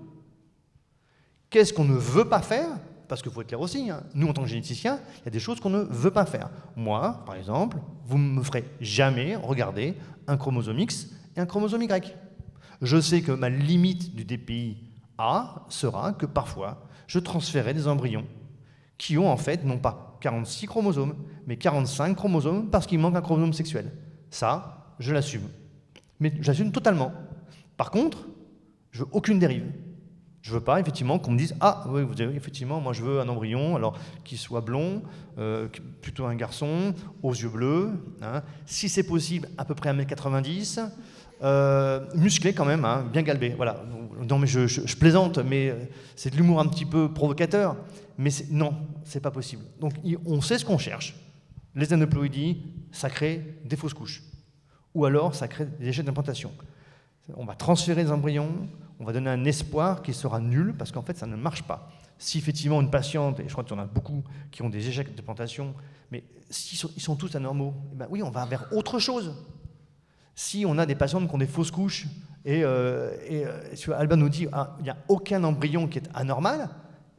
Qu'est-ce qu'on ne veut pas faire? Parce qu'il faut être clair aussi, hein. Nous, en tant que généticiens, il y a des choses qu'on ne veut pas faire. Moi, par exemple, vous ne me ferez jamais regarder un chromosome X et un chromosome Y. Je sais que ma limite du DPI A sera que parfois, je transférerai des embryons qui ont en fait, non pas 46 chromosomes, mais 45 chromosomes parce qu'il manque un chromosome sexuel. Ça, je l'assume. Mais j'assume totalement. Par contre, je veux aucune dérive. Je ne veux pas, effectivement, qu'on me dise « Ah, oui, vous avez, effectivement, moi je veux un embryon, alors qu'il soit blond, plutôt un garçon, aux yeux bleus, hein, si c'est possible, à peu près 1m90, musclé quand même, hein, bien galbé. » Voilà. Non, mais je plaisante, mais c'est de l'humour un petit peu provocateur. Mais non, c'est pas possible. Donc, on sait ce qu'on cherche. Les aneuploïdies, ça crée des fausses couches. Ou alors, ça crée des échecs d'implantation. On va transférer des embryons, on va donner un espoir qui sera nul, parce qu'en fait, ça ne marche pas. Si effectivement une patiente, et je crois qu'il y en a beaucoup qui ont des échecs d'implantation, mais s'ils sont tous anormaux, eh ben oui, on va vers autre chose. Si on a des patientes qui ont des fausses couches, et Albin nous dit ah, il n'y a aucun embryon qui est anormal,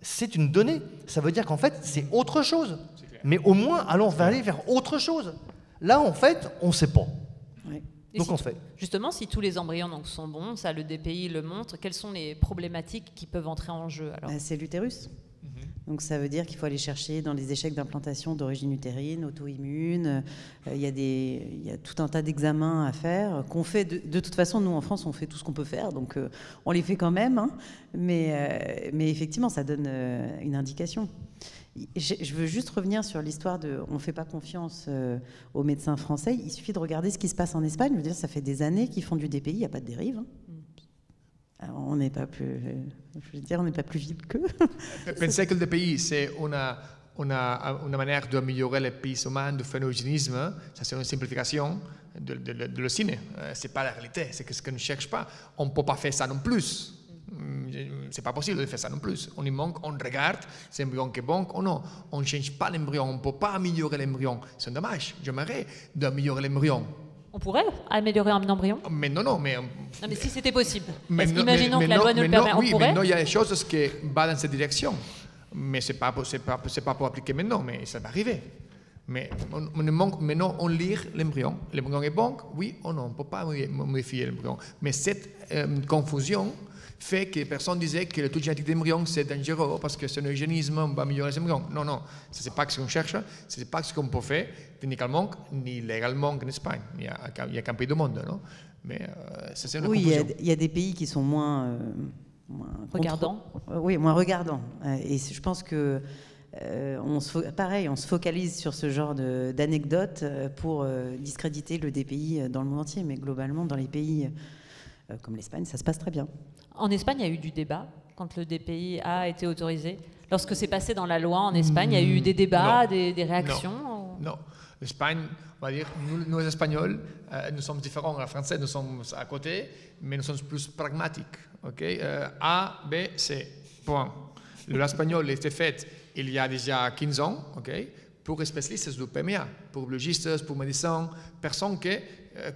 c'est une donnée. Ça veut dire qu'en fait, c'est autre chose. Mais au moins, allons aller vers autre chose. Là, en fait, on ne sait pas. Oui. Donc on fait. Justement, si tous les embryons donc, sont bons, ça le DPI le montre, quelles sont les problématiques qui peuvent entrer en jeu alors? C'est l'utérus. Donc ça veut dire qu'il faut aller chercher dans les échecs d'implantation d'origine utérine, auto-immune. Il y a tout un tas d'examens à faire qu'on fait. De toute façon, nous en France, on fait tout ce qu'on peut faire, donc on les fait quand même. Hein, mais effectivement, ça donne une indication. Je veux juste revenir sur l'histoire de « on ne fait pas confiance aux médecins français ». Il suffit de regarder ce qui se passe en Espagne. Je veux dire, ça fait des années qu'ils font du DPI, il n'y a pas de dérive. Hein. Alors, on n'est pas plus, je veux dire, on n'est pas plus vite qu'eux. Pensez que le DPI, c'est une manière d'améliorer les pays humains, du phénogénisme. Ça, c'est une simplification de le ciné. Ce n'est pas la réalité, c'est ce qu'on ne cherche pas. On ne peut pas faire ça non plus. C'est pas possible de faire ça non plus. On y manque, on regarde si l'embryon est bon ou non. On ne change pas l'embryon, on ne peut pas améliorer l'embryon. C'est dommage. J'aimerais d'améliorer l'embryon. On pourrait améliorer un embryon? Mais non. Mais si c'était possible. Imaginons que la loi ne le permet, on pourrait. Mais non, il y a des choses qui vont dans cette direction. Mais ce n'est pas pour appliquer maintenant, mais ça va arriver. Mais maintenant, on lit l'embryon. L'embryon est bon, oui ou non. On ne peut pas modifier l'embryon. Mais cette confusion fait que les personnes disaient que le taux génétique d'embryon c'est dangereux parce que c'est un eugénisme, on va améliorer les embryons. Non, ce n'est pas ce qu'on cherche, ce n'est pas ce qu'on peut faire techniquement ni légalement en Espagne. Il y a qu'un pays du monde, non? Mais c'est une confusion. Il y a des pays qui sont moins regardants. Oui, moins regardants. Et je pense que on se focalise sur ce genre d'anecdotes pour discréditer le DPI dans le monde entier, mais globalement dans les pays comme l'Espagne, ça se passe très bien. En Espagne, il y a eu du débat quand le DPI a été autorisé. Lorsque c'est passé dans la loi en Espagne, il y a eu des débats, des réactions? Non. L'Espagne, on va dire, nous les Espagnols, nous sommes différents. Les Français, nous sommes à côté, mais nous sommes plus pragmatiques. Okay? A, B, C. Point. L'espagnol a été fait il y a déjà 15 ans, okay? Pour les spécialistes du PMA, pour biologistes, pour médecins, personnes qui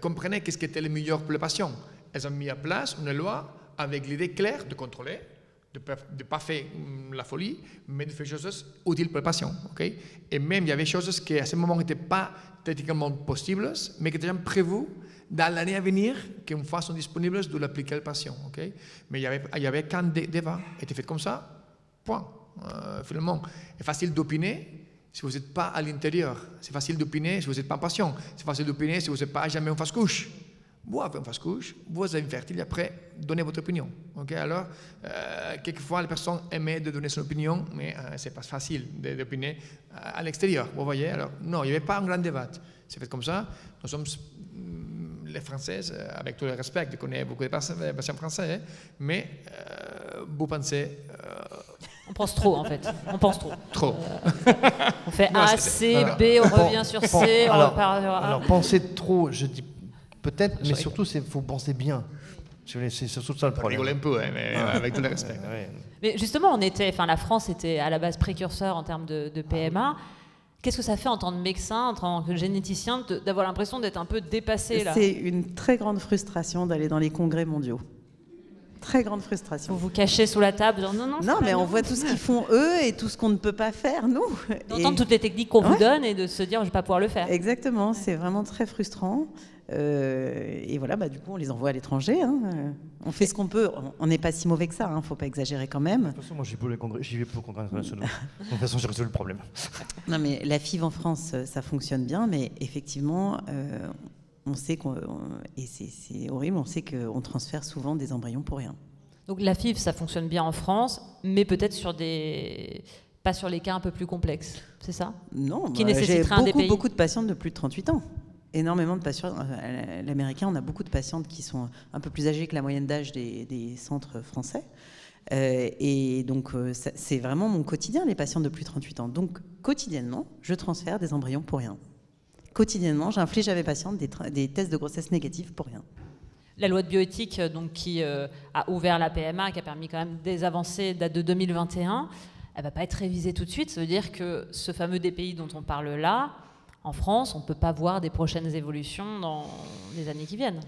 comprenaient ce qui était le meilleur pour le patient. Elles ont mis en place une loi avec l'idée claire de contrôler, de ne pas faire la folie, mais de faire des choses utiles pour le patient. Okay? Et même, il y avait des choses qui, à ce moment, n'étaient pas techniquement possibles, mais qui étaient déjà prévues dans l'année à venir, qu'une fois sont disponibles, de l'appliquer au patient. Okay? Mais il y avait qu'un débat, était fait comme ça, point. Finalement, c'est facile d'opiner si vous n'êtes pas à l'intérieur. C'est facile d'opiner si vous n'êtes pas patient. C'est facile d'opiner si vous n'êtes pas jamais en face couche. vous avez une fausse couche, vous êtes infertile, et après, donnez votre opinion. Okay? Alors, quelquefois, les personnes aimaient de donner son opinion, mais ce n'est pas facile d'opiner à l'extérieur, vous voyez. Alors, non, il n'y avait pas un grand débat. C'est fait comme ça. Nous sommes les Françaises, avec tout le respect, je connais beaucoup de patients français, mais vous pensez... On pense trop, en fait. On pense trop. Trop. On fait A, C, B, on revient sur C, on repart sur A. Alors, penser trop, je dis peut-être, mais surtout, il faut penser bien. C'est surtout ça le problème. On rigole un peu, mais avec tout le respect. Mais justement, la France était à la base précurseur en termes de PMA. Qu'est-ce que ça fait en tant que médecin, en tant que généticien, d'avoir l'impression d'être un peu dépassé là? C'est une très grande frustration d'aller dans les congrès mondiaux. Très grande frustration. Vous vous cachez sous la table, genre non, mais on voit tout ce qu'ils font eux et tout ce qu'on ne peut pas faire nous. D'entendre toutes les techniques qu'on vous donne et de se dire je ne vais pas pouvoir le faire. Exactement, c'est vraiment très frustrant. Et voilà, du coup, on les envoie à l'étranger. Hein. On fait ce qu'on peut. On n'est pas si mauvais que ça, ne faut pas exagérer quand même. De toute façon, moi, j'y vais pour les congrès internationaux. De toute façon, j'ai résolu le problème. Non, mais la FIV en France, ça fonctionne bien, mais effectivement, on sait et c'est horrible, on sait qu'on transfère souvent des embryons pour rien. Donc la FIV, ça fonctionne bien en France, mais peut-être pas sur les cas un peu plus complexes, c'est ça? Non, j'ai beaucoup de patientes de plus de 38 ans. Énormément de patients. L'américain, on a beaucoup de patientes qui sont un peu plus âgées que la moyenne d'âge des centres français. Et donc, c'est vraiment mon quotidien, les patients de plus de 38 ans. Donc, quotidiennement, je transfère des embryons pour rien. Quotidiennement, j'inflige à mes patientes des tests de grossesse négatifs pour rien. La loi de bioéthique, donc, qui a ouvert la PMA, qui a permis quand même des avancées, date de 2021, elle ne va pas être révisée tout de suite. Ça veut dire que ce fameux DPI dont on parle là, en France, on ne peut pas voir des prochaines évolutions dans les années qui viennent.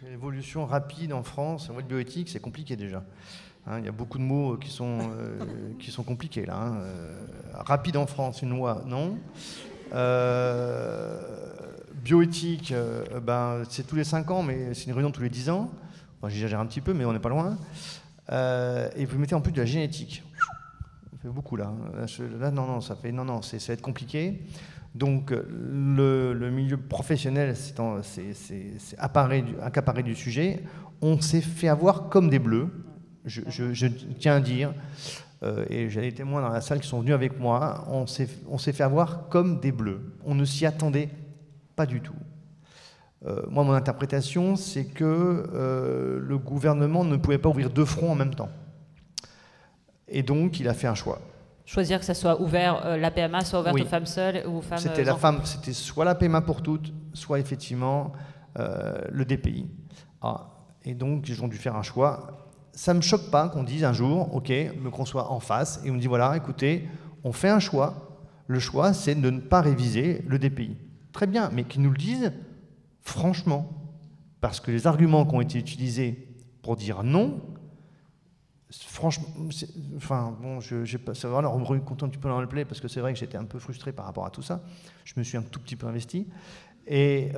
L'évolution rapide en France, en loi de bioéthique, c'est compliqué déjà. Il y a beaucoup de mots qui sont compliqués là. Rapide en France, une loi, non. Bioéthique, c'est tous les 5 ans, mais c'est une réunion tous les 10 ans. Enfin, j'exagère un petit peu, mais on n'est pas loin. Et vous mettez en plus de la génétique. Ça fait beaucoup là. Non, ça va être compliqué. Donc le milieu professionnel s'est accaparé du sujet. On s'est fait avoir comme des bleus. Je tiens à dire, et j'ai des témoins dans la salle qui sont venus avec moi, on s'est fait avoir comme des bleus. On ne s'y attendait pas du tout. Moi, mon interprétation, c'est que le gouvernement ne pouvait pas ouvrir 2 fronts en même temps. Et donc, il a fait un choix. Choisir que ça soit ouvert, la PMA soit ouverte aux femmes seules ou aux femmes... C'était soit la PMA pour toutes, soit effectivement le DPI. Et donc, ils ont dû faire un choix. Ça ne me choque pas qu'on dise un jour, OK, qu'on soit en face, et on me dit, voilà, écoutez, on fait un choix. Le choix, c'est de ne pas réviser le DPI. Très bien, mais qu'ils nous le disent franchement. Parce que les arguments qui ont été utilisés pour dire non... Franchement, c'est vraiment content un petit peu dans le play parce que c'est vrai que j'étais un peu frustré par rapport à tout ça. Je me suis un tout petit peu investi. Et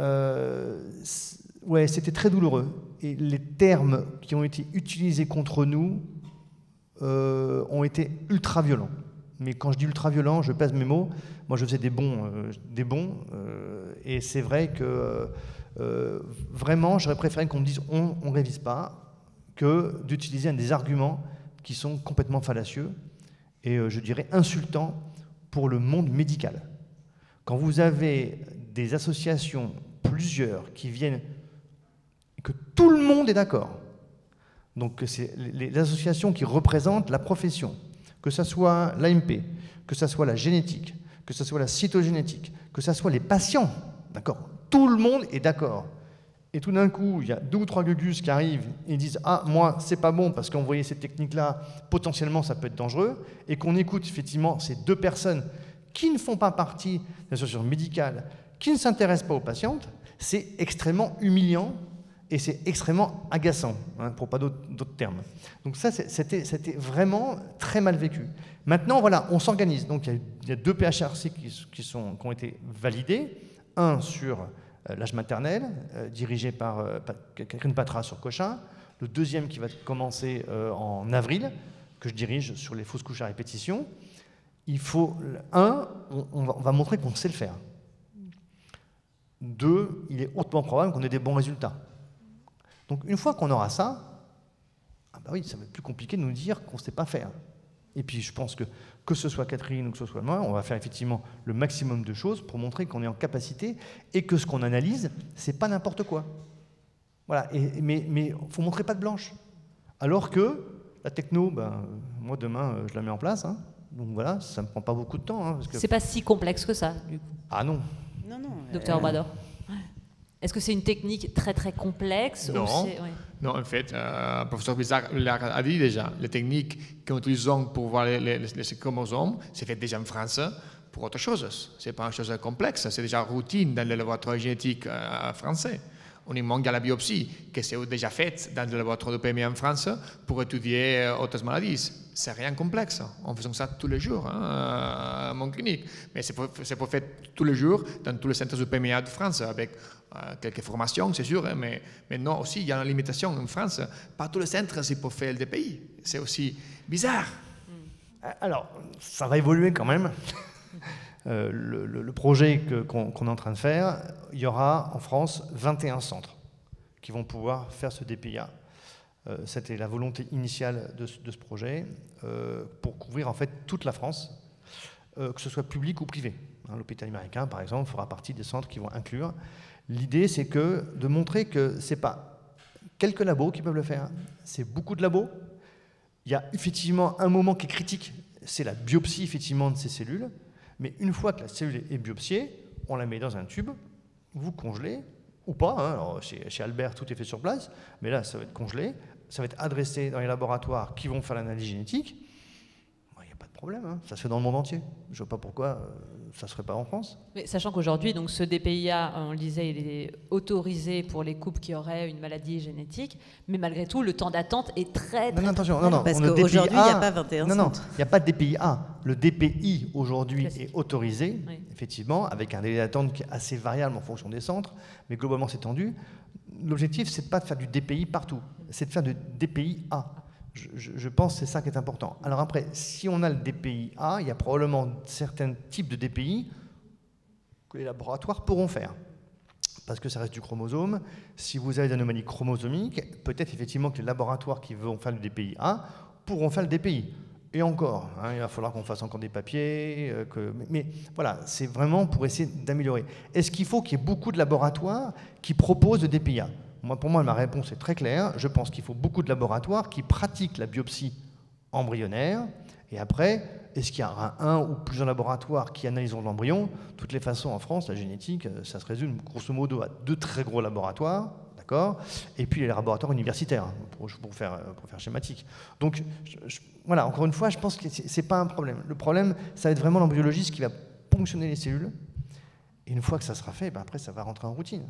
c'était très douloureux. Et les termes qui ont été utilisés contre nous ont été ultra violents. Mais quand je dis ultra violent, je pèse mes mots. Moi, je faisais des bons. Et c'est vrai que vraiment, j'aurais préféré qu'on me dise on ne révise pas, que d'utiliser des arguments qui sont complètement fallacieux et, je dirais, insultants pour le monde médical. Quand vous avez des associations, plusieurs, qui viennent et que tout le monde est d'accord, donc c'est les associations qui représentent la profession, que ce soit l'AMP, que ce soit la génétique, que ce soit la cytogénétique, que ce soit les patients, d'accord, tout le monde est d'accord. Et tout d'un coup, il y a 2 ou 3 gugus qui arrivent et disent « Ah, moi, c'est pas bon parce qu'envoyer cette technique-là, potentiellement, ça peut être dangereux. » Et qu'on écoute effectivement ces 2 personnes qui ne font pas partie de l'association médicale, qui ne s'intéressent pas aux patientes, c'est extrêmement humiliant et c'est extrêmement agaçant, pour pas d'autres termes. Donc ça, c'était vraiment très mal vécu. Maintenant, voilà, on s'organise. Donc il y a 2 PHRC qui ont été validés. Un sur... l'âge maternel, dirigé par Catherine Patra sur Cochin. Le deuxième qui va commencer en avril, que je dirige sur les fausses couches à répétition. Il faut, on va montrer qu'on sait le faire. 2, il est hautement probable qu'on ait des bons résultats. Donc une fois qu'on aura ça, ah bah oui, ça va être plus compliqué de nous dire qu'on ne sait pas faire. Et puis je pense que ce soit Catherine ou que ce soit moi, on va faire effectivement le maximum de choses pour montrer qu'on est en capacité et que ce qu'on analyse, c'est pas n'importe quoi. Voilà. Mais il faut montrer patte blanche. Alors que la techno, ben, moi demain, je la mets en place. Hein. Donc voilà, ça ne me prend pas beaucoup de temps. Hein, C'est pas si complexe que ça, du coup. Ah non. Non, non. Docteur Obrador. Est-ce que c'est une technique très très complexe? Non. Oui. Non, en fait, le professeur Bizarre l'a dit déjà. Les techniques qu'on utilise pour voir les chromosomes, c'est fait déjà en France pour autre chose. Ce n'est pas une chose complexe, c'est déjà routine dans le laboratoire génétique français. On y manque à la biopsie, que c'est déjà faite dans le laboratoire de PME en France pour étudier autres maladies. C'est rien de complexe. On fait ça tous les jours à mon clinique. Mais c'est pour faire tous les jours dans tous les centres de PMA de France avec quelques formations, c'est sûr. Mais non, aussi, il y a une limitation en France. Pas tous les centres, c'est pour faire le DPI. C'est aussi bizarre. Alors, ça va évoluer quand même. Le projet qu'on est en train de faire, il y aura en France 21 centres qui vont pouvoir faire ce DPIA. C'était la volonté initiale de ce projet pour couvrir en fait toute la France, que ce soit public ou privé. Hein, l'hôpital américain, par exemple, fera partie des centres qui vont inclure. L'idée, c'est de montrer que ce n'est pas quelques labos qui peuvent le faire, c'est beaucoup de labos. Il y a effectivement un moment qui est critique, c'est la biopsie effectivement de ces cellules. Mais une fois que la cellule est biopsiée, on la met dans un tube, vous congelez, ou pas. Hein. Alors, chez Albert, tout est fait sur place, mais là, ça va être congelé, ça va être adressé dans les laboratoires qui vont faire l'analyse génétique. Il n'y a pas de problème, hein. Ça se fait dans le monde entier. Je ne vois pas pourquoi ça ne se ferait pas en France. Mais sachant qu'aujourd'hui, donc, ce DPIA, on le disait, il est autorisé pour les couples qui auraient une maladie génétique, mais malgré tout, le temps d'attente est très... Non, attention, non. Parce qu'aujourd'hui, il n'y a pas 21 centres. Non, il n'y a pas de DPIA. Le DPI, aujourd'hui, est autorisé, oui. Effectivement, avec un délai d'attente qui est assez variable en fonction des centres, mais globalement, c'est tendu. L'objectif, ce n'est pas de faire du DPI partout, c'est de faire du DPI-A. Je pense que c'est ça qui est important. Alors après, si on a le DPI-A, il y a probablement certains types de DPI que les laboratoires pourront faire. Parce que ça reste du chromosome. Si vous avez des anomalies chromosomiques, peut-être effectivement que les laboratoires qui vont faire le DPI-A pourront faire le DPI. Et encore, hein, il va falloir qu'on fasse encore des papiers. Mais voilà, c'est vraiment pour essayer d'améliorer. Est-ce qu'il faut qu'il y ait beaucoup de laboratoires qui proposent le DPI-A ? Pour moi, ma réponse est très claire. Je pense qu'il faut beaucoup de laboratoires qui pratiquent la biopsie embryonnaire. Et après, est-ce qu'il y aura un ou plusieurs laboratoires qui analyseront l'embryon ? De toutes les façons, en France, la génétique, ça se résume grosso modo à 2 très gros laboratoires, d'accord ? Et puis les laboratoires universitaires, pour faire schématique. Donc, voilà, encore une fois, je pense que ce n'est pas un problème. Le problème, ça va être vraiment l'embryologiste qui va ponctionner les cellules. Et une fois que ça sera fait, après, ça va rentrer en routine.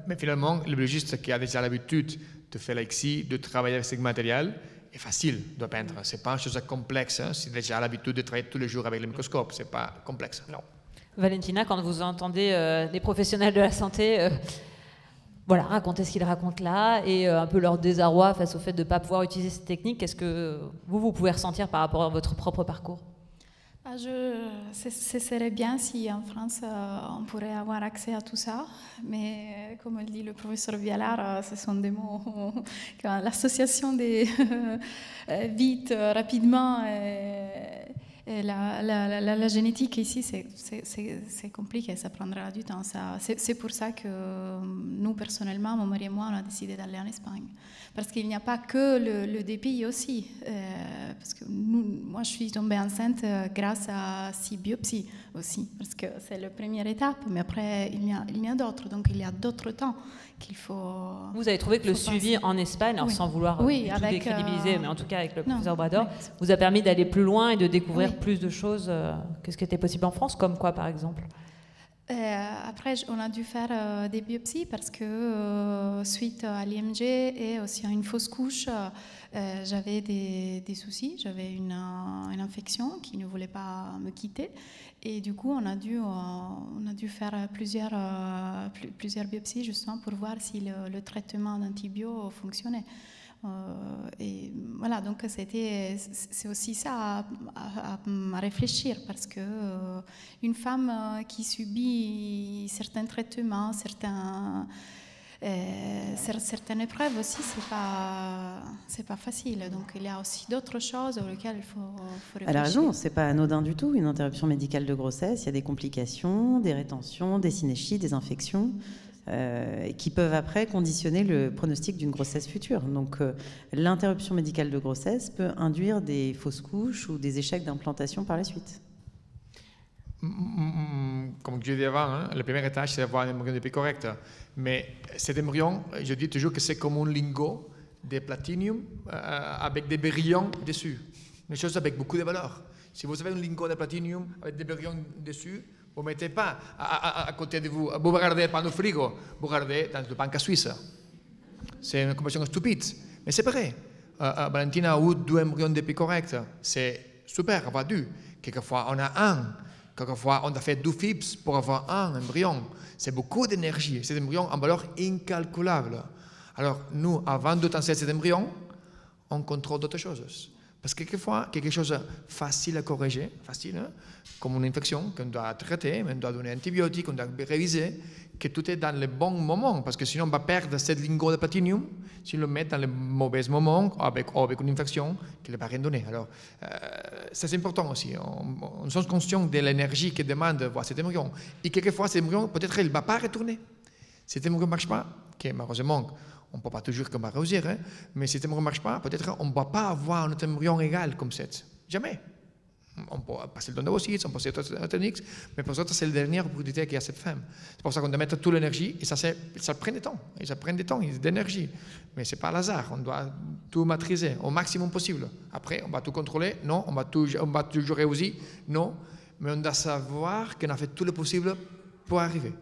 Mais finalement, le biologiste qui a déjà l'habitude de faire l'ICSI, de travailler avec ce matériel, est facile de peindre. Ce n'est pas une chose complexe. Hein. C'est déjà l'habitude de travailler tous les jours avec le microscope. Ce n'est pas complexe. Non. Valentina, quand vous entendez des professionnels de la santé raconter ce qu'ils racontent là et un peu leur désarroi face au fait de ne pas pouvoir utiliser cette technique, qu'est-ce que vous pouvez ressentir par rapport à votre propre parcours ? Ce serait bien si en France on pourrait avoir accès à tout ça, mais comme le dit le professeur Vialard, ce sont des mots quand l'association des vite, rapidement, et la génétique ici c'est compliqué, ça prendra du temps. C'est pour ça que nous personnellement, mon mari et moi, on a décidé d'aller en Espagne. Parce qu'il n'y a pas que le DPI aussi. Parce que moi, je suis tombée enceinte grâce à 6 biopsies aussi. Parce que c'est la première étape, mais après, il y a d'autres. Donc, il y a d'autres temps qu'il faut... Vous avez trouvé que le suivi en Espagne, alors sans vouloir tout décrédibiliser, mais en tout cas avec le professeur Obrador, vous a permis d'aller plus loin et de découvrir plus de choses que ce qui était possible en France, comme quoi, par exemple ? Après, on a dû faire des biopsies parce que suite à l'IMG et aussi à une fausse couche, j'avais des soucis, j'avais une infection qui ne voulait pas me quitter et du coup on a dû faire plusieurs biopsies justement pour voir si le traitement d'antibio fonctionnait. Et voilà, donc c'est aussi ça à réfléchir, parce que une femme qui subit certains traitements, certaines épreuves aussi, c'est pas facile. Donc il y a aussi d'autres choses auxquelles il faut réfléchir. Elle a raison, c'est pas anodin du tout, une interruption médicale de grossesse. Il y a des complications, des rétentions, des synéchies, des infections qui peuvent après conditionner le pronostic d'une grossesse future. Donc l'interruption médicale de grossesse peut induire des fausses couches ou des échecs d'implantation par la suite. Comme je disais avant, hein, le premier étage, c'est d'avoir un embryon de paix correct. Mais cet embryon, je dis toujours que c'est comme un lingot de platinium avec des brillants dessus. Une chose avec beaucoup de valeur. Si vous avez un lingot de platinium avec des brillants dessus, vous ne mettez pas à côté de vous. Vous regardez pas dans le frigo, vous regardez dans le banque suisse. C'est une comparaison stupide. Mais c'est vrai. Valentina a eu 2 embryons de paix corrects. C'est super, pas 2. Quelquefois, on a 1. Quelquefois, on a fait 2 FIPS pour avoir un embryon. C'est beaucoup d'énergie. Cet embryon a une valeur incalculable. Alors, nous, avant de tenter cet embryon, on contrôle d'autres choses. Parce que quelquefois, quelque chose de facile à corriger, facile, hein, comme une infection qu'on doit traiter, on doit donner un antibiotique, on doit réviser, que tout est dans le bon moment. Parce que sinon, on va perdre cette lingot de platinium si on le met dans le mauvais moment avec une infection qui ne va rien donner. Alors, ça c'est important aussi. On est conscient de l'énergie que demande voir cet embryon. Et quelquefois, cet embryon, peut-être, il ne va pas retourner. Si cet embryon ne marche pas, que malheureusement, on ne peut pas toujours qu'on va réussir, hein, mais si cet embryon ne marche pas, peut-être on ne va pas avoir un embryon égal comme cette. Jamais. On peut passer le don d'ovocytes, on peut passer d'autres techniques, mais pour ça, c'est la dernière opportunité qu'il y a cette femme. C'est pour ça qu'on doit mettre toute l'énergie, et ça prend du temps. Et ça prend du temps, d'énergie. Mais ce n'est pas l'hasard, on doit tout maîtriser au maximum possible. Après, on va tout contrôler, non, on va toujours réussir, non, mais on doit savoir qu'on a fait tout le possible pour arriver.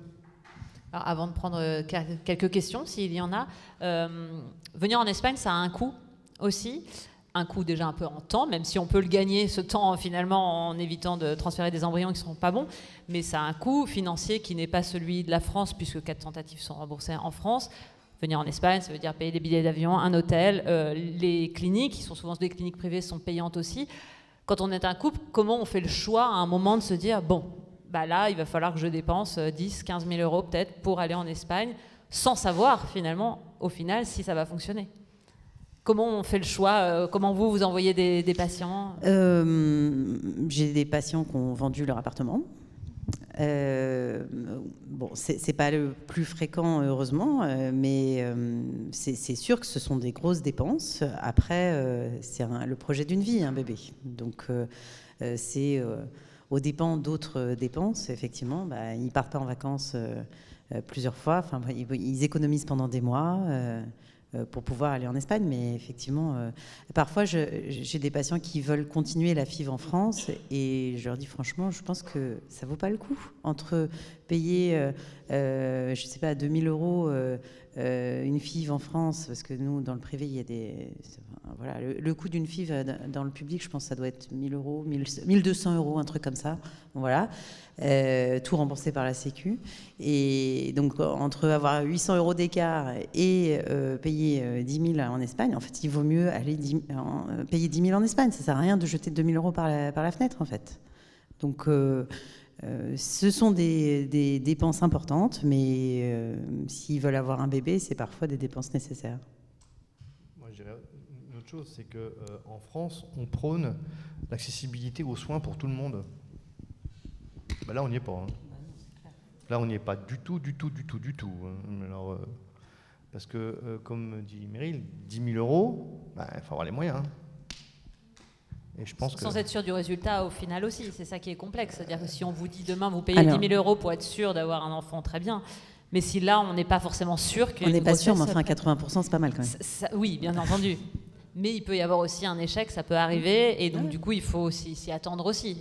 Alors, avant de prendre quelques questions, s'il y en a, venir en Espagne, ça a un coût aussi. Un coût déjà un peu en temps, même si on peut le gagner, ce temps, finalement, en évitant de transférer des embryons qui ne seront pas bons. Mais ça a un coût financier qui n'est pas celui de la France, puisque 4 tentatives sont remboursées en France. Venir en Espagne, ça veut dire payer des billets d'avion, un hôtel. Les cliniques, qui sont souvent des cliniques privées, sont payantes aussi. Quand on est un couple, comment on fait le choix à un moment de se dire, bon, bah là, il va falloir que je dépense 10, 15 000 euros peut-être pour aller en Espagne, sans savoir finalement, au final, si ça va fonctionner. Comment on fait le choix? Comment vous envoyez des patients? J'ai des patients qui ont vendu leur appartement. Bon, c'est pas le plus fréquent, heureusement, mais c'est sûr que ce sont des grosses dépenses. Après, c'est le projet d'une vie, un bébé. Donc, c'est aux dépens d'autres dépenses. Effectivement, ils partent pas en vacances plusieurs fois. Enfin, ils économisent pendant des mois. Pour pouvoir aller en Espagne, mais effectivement, parfois j'ai des patients qui veulent continuer la FIV en France et je leur dis franchement, je pense que ça vaut pas le coup entre payer, je sais pas, 2000 euros une FIV en France, parce que nous, dans le privé, il y a des... Voilà, le coût d'une FIV dans le public, je pense que ça doit être 1000 euros, 1200 euros, un truc comme ça. Voilà. Tout remboursé par la Sécu. Et donc, entre avoir 800 euros d'écart et payer 10 000 en Espagne, en fait, il vaut mieux aller payer 10 000 en Espagne. Ça ne sert à rien de jeter 2 000 euros par la fenêtre, en fait. Donc, ce sont des dépenses importantes, mais s'ils veulent avoir un bébé, c'est parfois des dépenses nécessaires. Moi, je dirais une autre chose, c'est qu'en France, on prône l'accessibilité aux soins pour tout le monde. Ben là, on n'y est pas. Hein. Là, on n'y est pas du tout. Hein. Alors, parce que, comme dit Meryl, 10 000 euros, il faut avoir les moyens. Hein. Et je pense sans être sûr du résultat au final aussi, c'est ça qui est complexe. C'est-à-dire que si on vous dit demain, vous payez 10 000 euros pour être sûr d'avoir un enfant, très bien. Mais si là, on n'est pas forcément sûr qu'il y a on n'est pas sûr, mais enfin 80%, c'est pas mal quand même. Oui, bien entendu. Mais il peut y avoir aussi un échec, ça peut arriver, et donc du coup, il faut aussi s'y attendre aussi.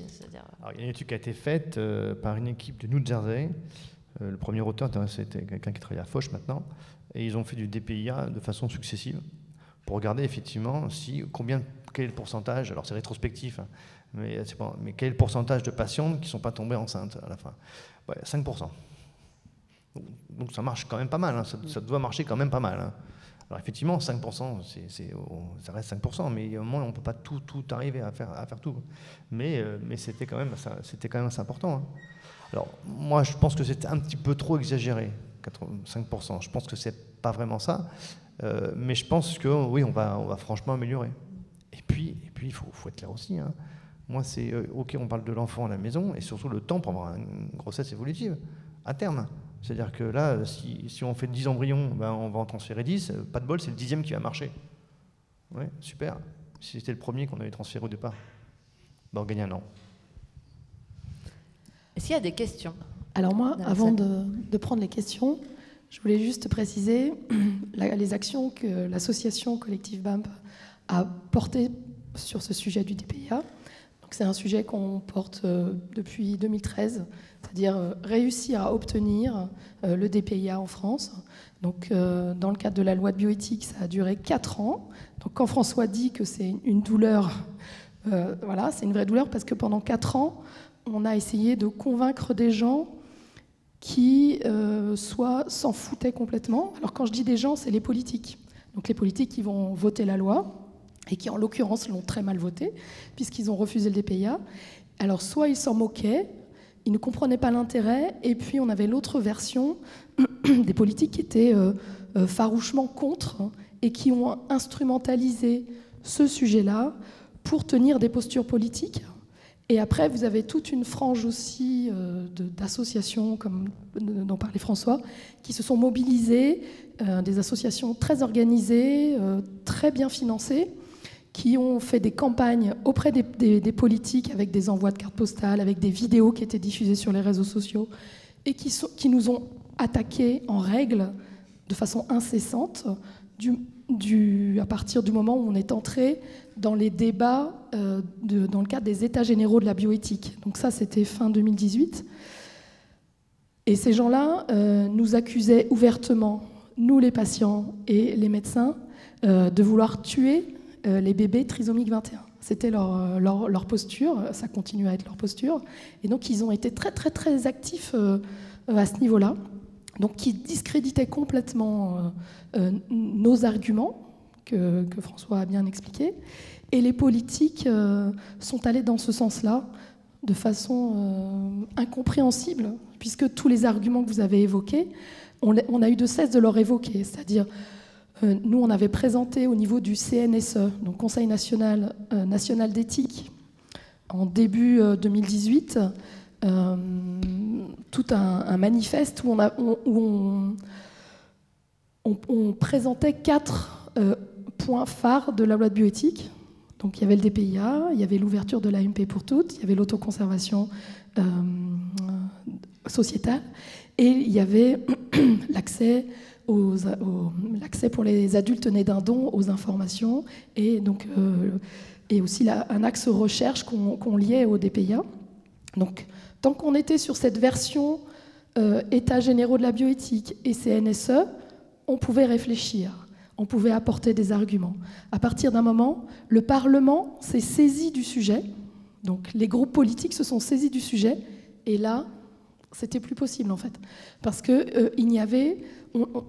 Alors, il y a une étude qui a été faite par une équipe de New Jersey. Le premier auteur, c'était quelqu'un qui travaille à Foch maintenant, et ils ont fait du DPIA de façon successive pour regarder effectivement quel est le pourcentage, alors c'est rétrospectif, hein, mais quel est le pourcentage de patientes qui ne sont pas tombées enceintes à la fin. 5%. Donc ça marche quand même pas mal, hein, ça doit marcher quand même pas mal. Hein. Alors effectivement, 5%, ça reste 5%, mais au moins on ne peut pas tout arriver à faire tout. Mais c'était quand même assez important. Hein. Alors moi, je pense que c'est un petit peu trop exagéré, 5%. Je pense que c'est pas vraiment ça, mais je pense que oui, on va franchement améliorer. Et puis il faut être clair aussi. Hein. Moi, c'est ok, on parle de l'enfant à la maison et surtout le temps pour avoir une grossesse évolutive à terme. C'est-à-dire que là, si on fait 10 embryons, ben on va en transférer 10, pas de bol, c'est le 10e qui va marcher. Ouais, super. Si c'était le premier qu'on avait transféré au départ, ben on gagne un an. Est-ce qu'il y a des questions? Alors moi, avant de prendre les questions, je voulais juste préciser les actions que l'association Collectif BAMP a portées sur ce sujet du DPI-A. C'est un sujet qu'on porte depuis 2013, c'est-à-dire réussir à obtenir le DPI-A en France. Donc, dans le cadre de la loi de bioéthique, ça a duré 4 ans. Donc, quand François dit que c'est une douleur, voilà, c'est une vraie douleur parce que pendant 4 ans, on a essayé de convaincre des gens qui soit s'en foutaient complètement. Alors, quand je dis des gens, c'est les politiques. Donc, les politiques qui vont voter la loi, et qui en l'occurrence l'ont très mal voté, puisqu'ils ont refusé le DPI-A. Alors soit ils s'en moquaient, ils ne comprenaient pas l'intérêt, et puis on avait l'autre version des politiques qui étaient farouchement contre, et qui ont instrumentalisé ce sujet-là pour tenir des postures politiques. Et après, vous avez toute une frange aussi d'associations, comme dont parlait François, qui se sont mobilisées, des associations très organisées, très bien financées, qui ont fait des campagnes auprès des politiques avec des envois de cartes postales, avec des vidéos qui étaient diffusées sur les réseaux sociaux et qui nous ont attaqués en règle de façon incessante à partir du moment où on est entré dans les débats dans le cadre des États généraux de la bioéthique. Donc ça, c'était fin 2018. Et ces gens-là nous accusaient ouvertement, nous les patients et les médecins, de vouloir tuer les bébés trisomiques 21. C'était leur posture, ça continue à être leur posture. Et donc, ils ont été très, très, très actifs à ce niveau-là. Donc, qui discréditaient complètement nos arguments, que François a bien expliqué. Et les politiques sont allés dans ce sens-là, de façon incompréhensible, puisque tous les arguments que vous avez évoqués, on a eu de cesse de leur évoquer. C'est-à-dire, nous, on avait présenté au niveau du CNSE, donc Conseil national d'éthique, en début 2018, tout un manifeste où on présentait 4 points phares de la loi de bioéthique. Donc il y avait le DPI-A, il y avait l'ouverture de l'AMP pour toutes, il y avait l'autoconservation sociétale, et il y avait l'accès pour les adultes nés d'un don aux informations, et donc et aussi un axe recherche qu'on liait au DPI-A. Donc tant qu'on était sur cette version États généraux de la bioéthique et CNSE, on pouvait réfléchir, on pouvait apporter des arguments. À partir d'un moment, le Parlement s'est saisi du sujet, donc les groupes politiques se sont saisis du sujet, et là, c'était plus possible en fait, parce que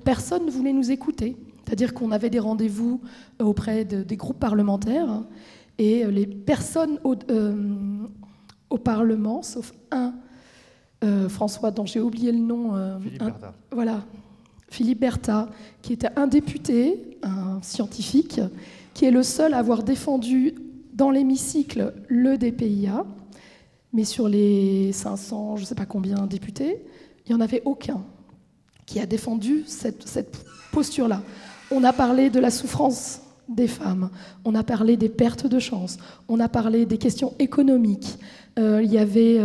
personne ne voulait nous écouter. C'est-à-dire qu'on avait des rendez-vous auprès des groupes parlementaires, et les personnes au Parlement, sauf un, François, dont j'ai oublié le nom, Philippe Bertha. Voilà, Philippe Bertha, qui était un député, un scientifique, qui est le seul à avoir défendu dans l'hémicycle le DPI-A, mais sur les 500, je ne sais pas combien députés, il n'y en avait aucun qui a défendu cette posture-là. On a parlé de la souffrance des femmes, on a parlé des pertes de chance, on a parlé des questions économiques. Il y avait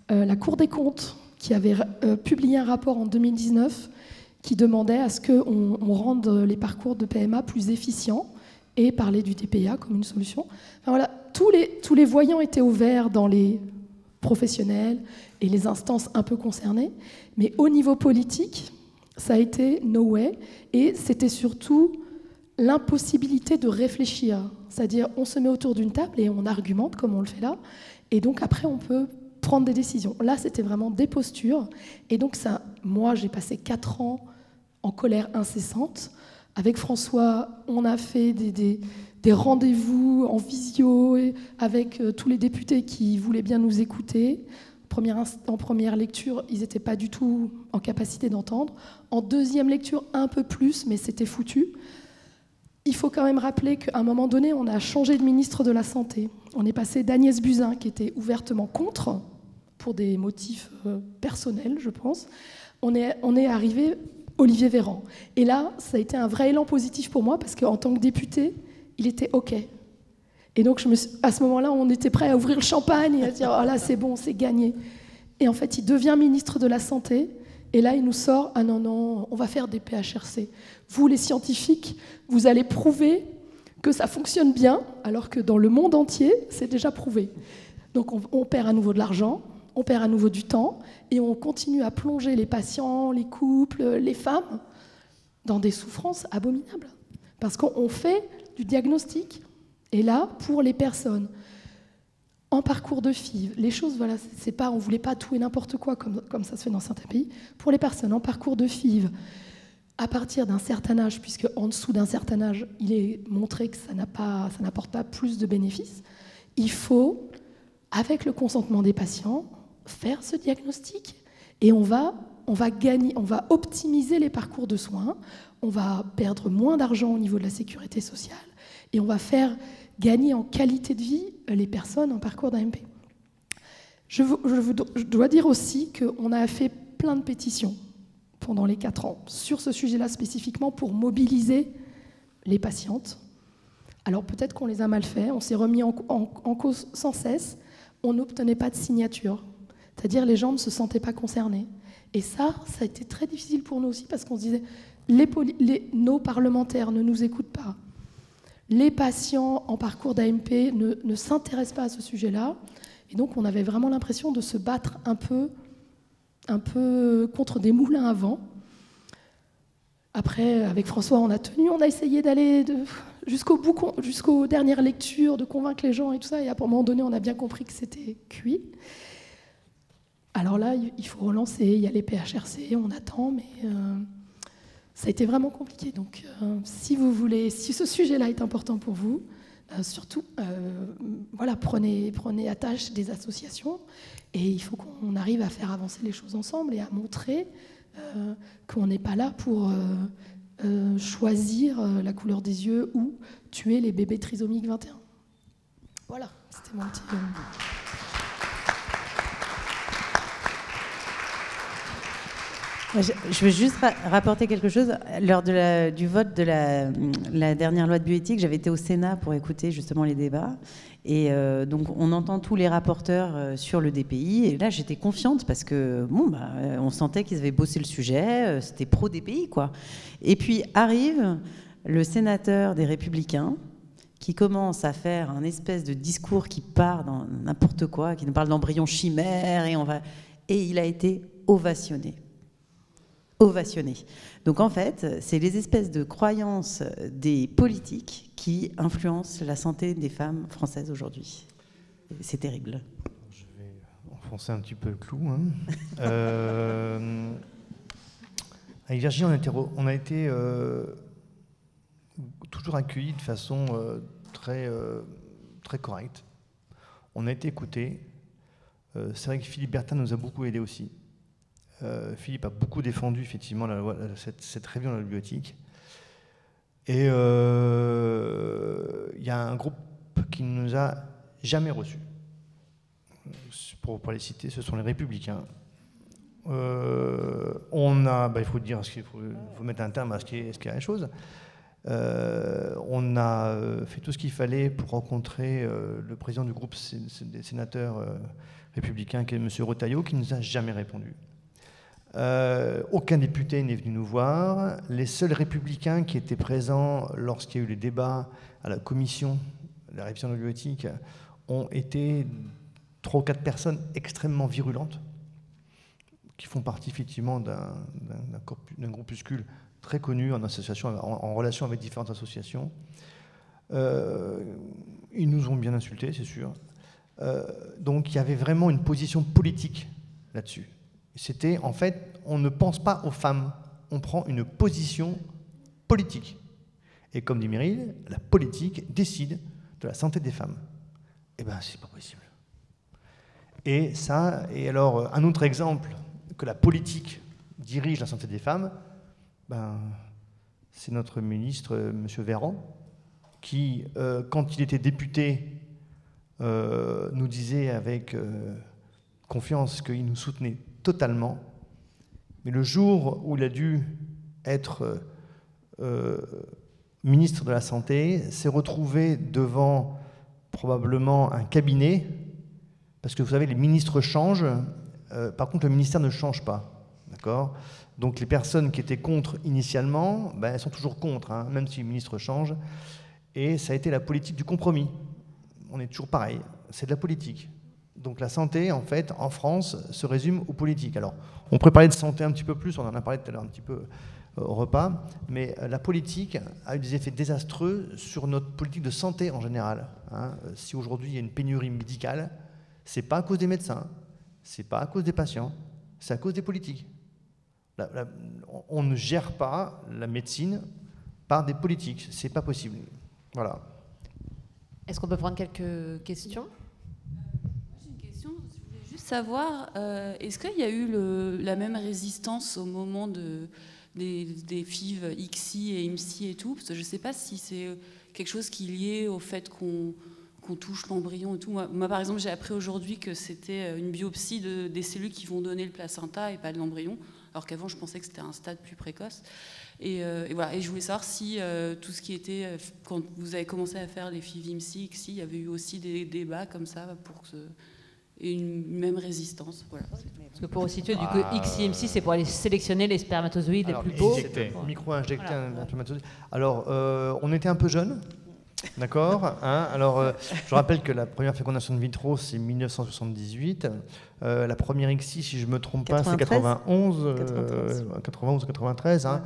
la Cour des comptes qui avait publié un rapport en 2019 qui demandait à ce qu'on rende les parcours de PMA plus efficients et parler du DPI-A comme une solution. Enfin, voilà, tous les voyants étaient au vert dans les professionnels et les instances un peu concernées, mais au niveau politique, ça a été no way, et c'était surtout l'impossibilité de réfléchir. C'est-à-dire, on se met autour d'une table et on argumente comme on le fait là, et donc après, on peut prendre des décisions. Là, c'était vraiment des postures, et donc ça, moi, j'ai passé 4 ans en colère incessante Avec François, on a fait des rendez-vous en visio avec tous les députés qui voulaient bien nous écouter. En première lecture, ils n'étaient pas du tout en capacité d'entendre. En deuxième lecture, un peu plus, mais c'était foutu. Il faut quand même rappeler qu'à un moment donné, on a changé de ministre de la Santé. On est passé d'Agnès Buzyn, qui était ouvertement contre, pour des motifs personnels, je pense. On est arrivé Olivier Véran. Et là, ça a été un vrai élan positif pour moi, parce qu'en tant que député, il était OK. Et donc, à ce moment-là, on était prêt à ouvrir le champagne et à dire « Oh là, c'est bon, c'est gagné ». Et en fait, il devient ministre de la Santé. Et là, il nous sort « Ah non, non, on va faire des PHRC. Vous, les scientifiques, vous allez prouver que ça fonctionne bien, alors que dans le monde entier, c'est déjà prouvé. » Donc, on perd à nouveau de l'argent, on perd à nouveau du temps, et on continue à plonger les patients, les couples, les femmes, dans des souffrances abominables. Parce qu'on fait du diagnostic. Et là, pour les personnes en parcours de FIV, les choses, voilà, c'est pas, on ne voulait pas tout et n'importe quoi comme ça se fait dans certains pays. Pour les personnes en parcours de FIV, à partir d'un certain âge, puisque en dessous d'un certain âge, il est montré que ça n'apporte pas plus de bénéfices, il faut, avec le consentement des patients, faire ce diagnostic. Et on va gagner, on va optimiser les parcours de soins, on va perdre moins d'argent au niveau de la sécurité sociale, et on va faire gagner en qualité de vie les personnes en parcours d'AMP. Je dois dire aussi qu'on a fait plein de pétitions pendant les 4 ans sur ce sujet-là spécifiquement pour mobiliser les patientes. Alors peut-être qu'on les a mal fait, on s'est remis en cause sans cesse, on n'obtenait pas de signature, c'est-à-dire les gens ne se sentaient pas concernés. Et ça a été très difficile pour nous aussi parce qu'on se disait nos parlementaires ne nous écoutent pas. Les patients en parcours d'AMP ne s'intéressent pas à ce sujet-là. Et donc, on avait vraiment l'impression de se battre un peu contre des moulins à vent. Après, avec François, on a essayé d'aller jusqu'au bout, jusqu'aux dernières lectures, de convaincre les gens et tout ça. Et à un moment donné, on a bien compris que c'était cuit. Alors là, il faut relancer. Il y a les PHRC, on attend, mais... ça a été vraiment compliqué. Donc, si ce sujet-là est important pour vous, surtout, voilà, prenez attache des associations et il faut qu'on arrive à faire avancer les choses ensemble et à montrer qu'on n'est pas là pour choisir la couleur des yeux ou tuer les bébés trisomiques 21. Voilà, c'était mon petit... Je veux juste rapporter quelque chose. Lors du vote de la dernière loi de bioéthique, j'avais été au Sénat pour écouter justement les débats. Et donc, on entend tous les rapporteurs sur le DPI. Et là, j'étais confiante parce que, on sentait qu'ils avaient bossé le sujet. C'était pro-DPI, quoi. Et puis, arrive le sénateur des Républicains qui commence à faire un espèce de discours qui part dans n'importe quoi, qui nous parle d'embryons chimères. Et il a été ovationné. Donc en fait, c'est les espèces de croyances des politiques qui influencent la santé des femmes françaises aujourd'hui. C'est terrible. Je vais enfoncer un petit peu le clou. Avec Virginie, on a été toujours accueillis de façon très correcte. On a été écoutés. C'est vrai que Philippe Bertin nous a beaucoup aidés aussi. Philippe a beaucoup défendu effectivement cette révision de la bioéthique. Et il y a un groupe qui ne nous a jamais reçus. Pour les citer, ce sont les Républicains. Il faut dire, il faut mettre un terme à ce qui est la chose. On a fait tout ce qu'il fallait pour rencontrer le président du groupe des sénateurs républicains, qui est M. Retailleau, qui ne nous a jamais répondu. Aucun député n'est venu nous voir. Les seuls républicains qui étaient présents lorsqu'il y a eu les débats à la commission de la révision de la bioéthique ont été 3 ou 4 personnes extrêmement virulentes qui font partie effectivement d'un groupuscule très connu en association, en relation avec différentes associations. Ils nous ont bien insultés, c'est sûr. Donc il y avait vraiment une position politique là-dessus. C'était, en fait, on ne pense pas aux femmes, on prend une position politique. Et comme dit Meryl, la politique décide de la santé des femmes. Eh bien, c'est pas possible. Et alors, un autre exemple que la politique dirige la santé des femmes, c'est notre ministre, M. Véran, qui, quand il était député, nous disait avec confiance qu'il nous soutenait totalement. Mais le jour où il a dû être ministre de la Santé, s'est retrouvé devant probablement un cabinet, parce que vous savez, les ministres changent, par contre le ministère ne change pas. D'accord ? Donc les personnes qui étaient contre initialement, elles sont toujours contre, hein, même si le ministre change. Et ça a été la politique du compromis. On est toujours pareil, c'est de la politique. Donc la santé, en fait, en France, se résume aux politiques. Alors, on pourrait parler de santé un petit peu plus, on en a parlé tout à l'heure un petit peu au repas, mais la politique a eu des effets désastreux sur notre politique de santé en général. Hein. Si aujourd'hui il y a une pénurie médicale, c'est pas à cause des médecins, c'est pas à cause des patients, c'est à cause des politiques. On ne gère pas la médecine par des politiques, c'est pas possible. Voilà. Est-ce qu'on peut prendre quelques questions ? J'ai une question, je voulais juste savoir, est-ce qu'il y a eu la même résistance au moment des FIV ICSI et IMSI et tout, parce que je ne sais pas si c'est quelque chose qui est lié au fait qu'on touche l'embryon et tout. Moi, par exemple, j'ai appris aujourd'hui que c'était une biopsie des cellules qui vont donner le placenta et pas de l'embryon, alors qu'avant, je pensais que c'était un stade plus précoce. Et voilà. Et je voulais savoir si tout ce qui était, quand vous avez commencé à faire les FIV IMSI, ICSI, il y avait eu aussi des débats comme ça pour et une même résistance. Voilà. Parce que pour situer, du coup, ICSI-IMSI, c'est pour aller sélectionner les spermatozoïdes les plus beaux. Micro-injecter un spermatozoïde. Alors, on était un peu jeunes, d'accord, hein. Alors, je rappelle que la première fécondation in vitro, c'est 1978. La première ICSI, si je ne me trompe pas, c'est 91 ou 93. Hein.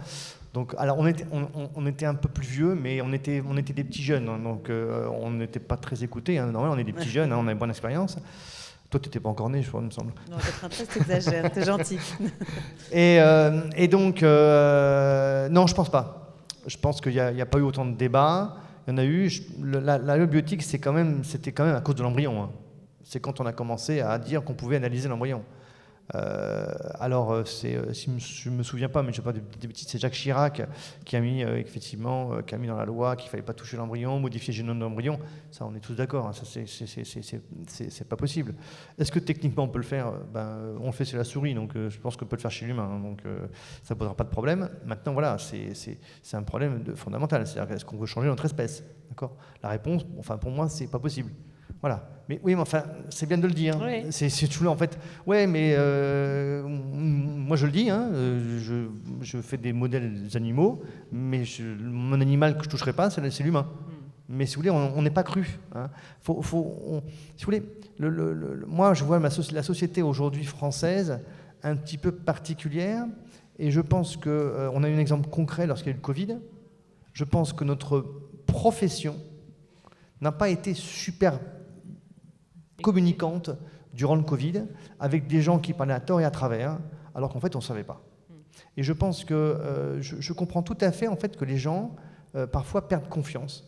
Donc, alors on était un peu plus vieux, mais on était des petits jeunes, hein, donc on n'était pas très écoutés. Hein. Normalement, on est des petits jeunes, hein, on a une bonne expérience. Toi, tu n'étais pas encore né, je crois, il me semble. Non, 93, t'exagères, t'es gentil. Et donc, non, je pense pas. Je pense qu'il n'y a pas eu autant de débats. Il y en a eu. La biotique, c'était quand même à cause de l'embryon. Hein. C'est quand on a commencé à dire qu'on pouvait analyser l'embryon. Alors, si je ne me souviens pas, mais je ne sais pas des bêtises, c'est Jacques Chirac qui a mis dans la loi qu'il ne fallait pas toucher l'embryon, modifier le génome de l'embryon. Ça, on est tous d'accord, hein, ça c'est pas possible. Est-ce que techniquement on peut le faire? On le fait sur la souris, donc je pense qu'on peut le faire chez l'humain, hein, donc ça ne posera pas de problème. Maintenant, voilà, c'est un problème fondamental, c'est-à-dire est-ce qu'on veut changer notre espèce, d'accord? La réponse, pour moi, c'est pas possible. Voilà. Mais oui, mais enfin, c'est bien de le dire. Oui. C'est tout là, en fait. Ouais, mais moi je le dis, hein, je fais des modèles animaux, mais mon animal que je ne toucherai pas, c'est l'humain. Mais si vous voulez, on n'est pas cru. Hein. Si vous voulez, moi je vois la société aujourd'hui française un petit peu particulière, et je pense qu'on a eu un exemple concret lorsqu'il y a eu le Covid. Je pense que notre profession n'a pas été super communicante durant le Covid, avec des gens qui parlaient à tort et à travers, alors qu'en fait on ne savait pas. Et je pense que je comprends tout à fait en fait que les gens parfois perdent confiance,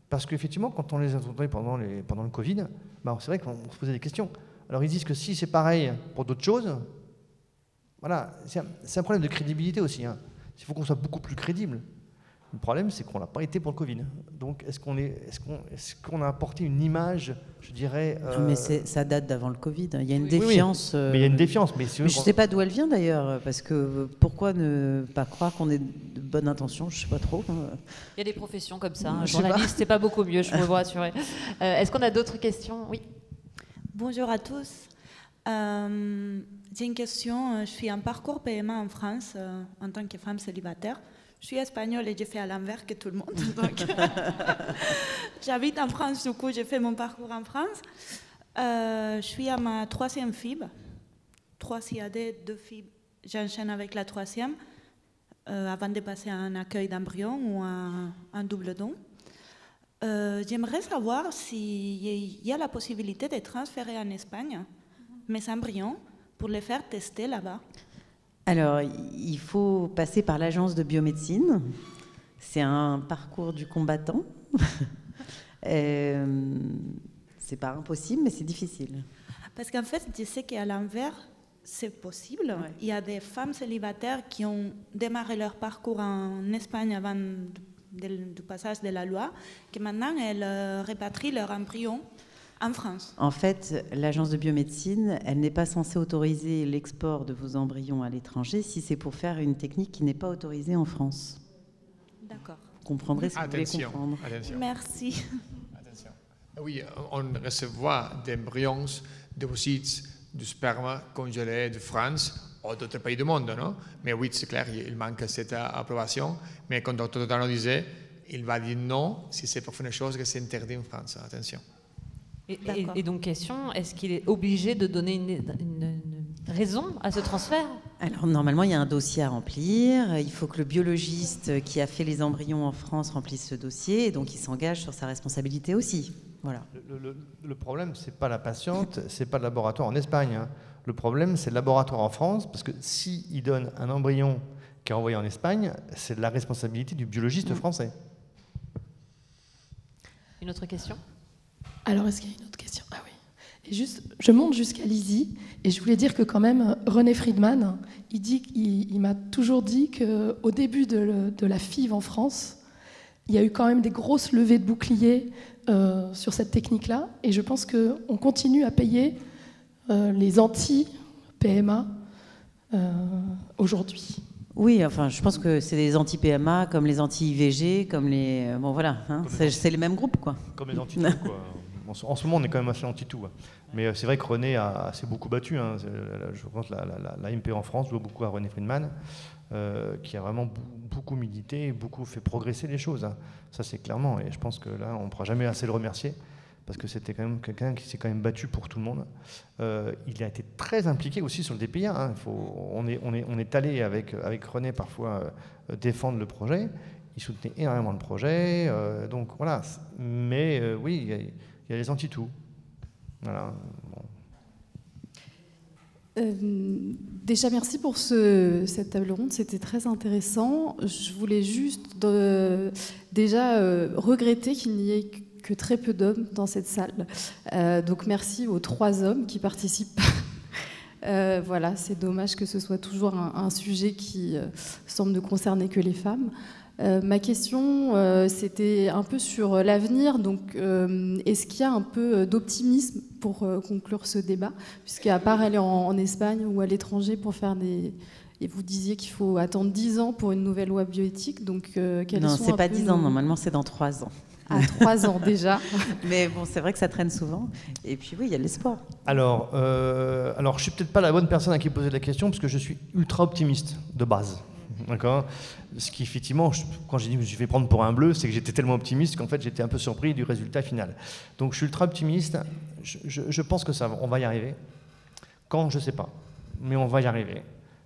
parce qu'effectivement quand on les entendait pendant le Covid, c'est vrai qu'on se posait des questions. Alors ils disent que si c'est pareil pour d'autres choses, voilà, c'est un problème de crédibilité aussi. Hein. Il faut qu'on soit beaucoup plus crédible. Le problème, c'est qu'on n'a pas été pour le Covid. Donc, est-ce qu'on a apporté une image, je dirais... Mais ça date d'avant le Covid. Il y a une défiance... Oui. Mais il y a une défiance. Mais je ne sais pas d'où elle vient, d'ailleurs. Parce que pourquoi ne pas croire qu'on ait de bonnes intentions? Je ne sais pas trop. Il y a des professions comme ça. Un journaliste, c'est pas beaucoup mieux, je peux vous rassurer. Est-ce qu'on a d'autres questions? Oui. Bonjour à tous. J'ai une question. Je suis en parcours PMA en France en tant que femme célibataire. Je suis espagnole et j'ai fait à l'envers que tout le monde. Donc, j'habite en France, du coup, j'ai fait mon parcours en France. Je suis à ma 3e FIB. 3 IAD, 2 FIB. J'enchaîne avec la 3e avant de passer à un accueil d'embryon ou à un double don. J'aimerais savoir s'il y a la possibilité de transférer en Espagne mes embryons pour les faire tester là-bas. Alors, il faut passer par l'agence de biomédecine C'est un parcours du combattant. C'est pas impossible, mais c'est difficile. Parce qu'en fait, je sais qu'à l'envers, c'est possible. Ouais. Il y a des femmes célibataires qui ont démarré leur parcours en Espagne avant du passage de la loi, que maintenant elles répatrient leur embryon en France. En fait, l'agence de biomédecine, elle n'est pas censée autoriser l'export de vos embryons à l'étranger si c'est pour faire une technique qui n'est pas autorisée en France. D'accord. Vous comprendrez ce que vous voulez comprendre. Attention. Merci. Attention. Oui, on reçoit des embryons deposits du sperme congelé de France ou d'autres pays du monde, non? Mais oui, c'est clair, il manque cette approbation. Mais comme le Dr. Tano disait, il va dire non si c'est pour faire une chose que c'est interdit en France. Attention. Et donc, question, est-ce qu'il est obligé de donner une raison à ce transfert? Alors, normalement, il y a un dossier à remplir. Il faut que le biologiste qui a fait les embryons en France remplisse ce dossier. Et donc, il s'engage sur sa responsabilité aussi. Voilà. Le problème, ce n'est pas la patiente, ce n'est pas le laboratoire en Espagne. Hein. Le problème, c'est le laboratoire en France, parce que s'il donne un embryon qui est envoyé en Espagne, c'est de la responsabilité du biologiste français. Une autre question? Alors, est-ce qu'il y a une autre question? Ah oui. Et juste, je monte jusqu'à Lizy, et je voulais dire que quand même, René Friedman, il m'a toujours dit qu'au début de la FIV en France, il y a eu quand même des grosses levées de boucliers sur cette technique-là, et je pense qu'on continue à payer les anti-PMA aujourd'hui. Oui, enfin, je pense que c'est des anti-PMA, comme les anti-IVG, comme les... bon, voilà, hein, c'est les mêmes groupes, quoi. Comme les anti-tout, quoi. En ce moment, on est quand même assez anti-tout. Hein. Mais c'est vrai que René s'est beaucoup battu. Hein. Je pense que la MP en France doit beaucoup à René Friedman, qui a vraiment beaucoup milité et beaucoup fait progresser les choses. Hein. Ça, c'est clairement. Et je pense que là, on ne pourra jamais assez le remercier, parce que c'était quand même quelqu'un qui s'est quand même battu pour tout le monde. Il a été très impliqué aussi sur le DPIA. Hein. On est allé avec René parfois défendre le projet. Il soutenait énormément le projet. Donc voilà. Mais oui, il y a les anti-tout. Voilà. Bon. Déjà, merci pour cette table ronde, c'était très intéressant. Je voulais juste regretter qu'il n'y ait que très peu d'hommes dans cette salle. Donc merci aux 3 hommes qui participent. Voilà, c'est dommage que ce soit toujours un sujet qui semble ne concerner que les femmes. Ma question, c'était un peu sur l'avenir. Donc, est-ce qu'il y a un peu d'optimisme pour conclure ce débat, puisqu'à part aller en Espagne ou à l'étranger pour faire des... Et vous disiez qu'il faut attendre 10 ans pour une nouvelle loi bioéthique. Donc, non, c'est pas 10 ans, normalement c'est dans 3 ans. À 3 ans déjà. Mais bon, c'est vrai que ça traîne souvent. Et puis oui, il y a l'espoir. Alors, je suis peut-être pas la bonne personne à qui poser la question, parce que je suis ultra optimiste de base. D'accord. Ce qui, effectivement, quand j'ai dit que je vais prendre pour un bleu, c'est que j'étais tellement optimiste qu'en fait, j'étais un peu surpris du résultat final. Donc, je suis ultra optimiste. Je pense que on va y arriver. Quand, je ne sais pas. Mais on va y arriver.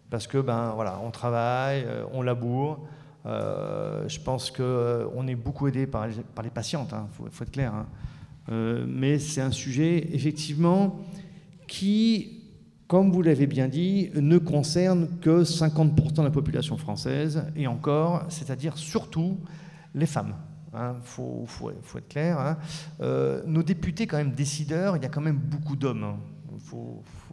Parce que, voilà, on travaille, on laboure. Je pense qu'on est beaucoup aidé par les patientes, hein, faut être clair. Hein. Mais c'est un sujet, effectivement, qui... comme vous l'avez bien dit, ne concerne que 50% de la population française, et encore, c'est-à-dire surtout les femmes. Hein, faut être clair. Hein. Nos députés, quand même, décideurs, il y a quand même beaucoup d'hommes. Hein.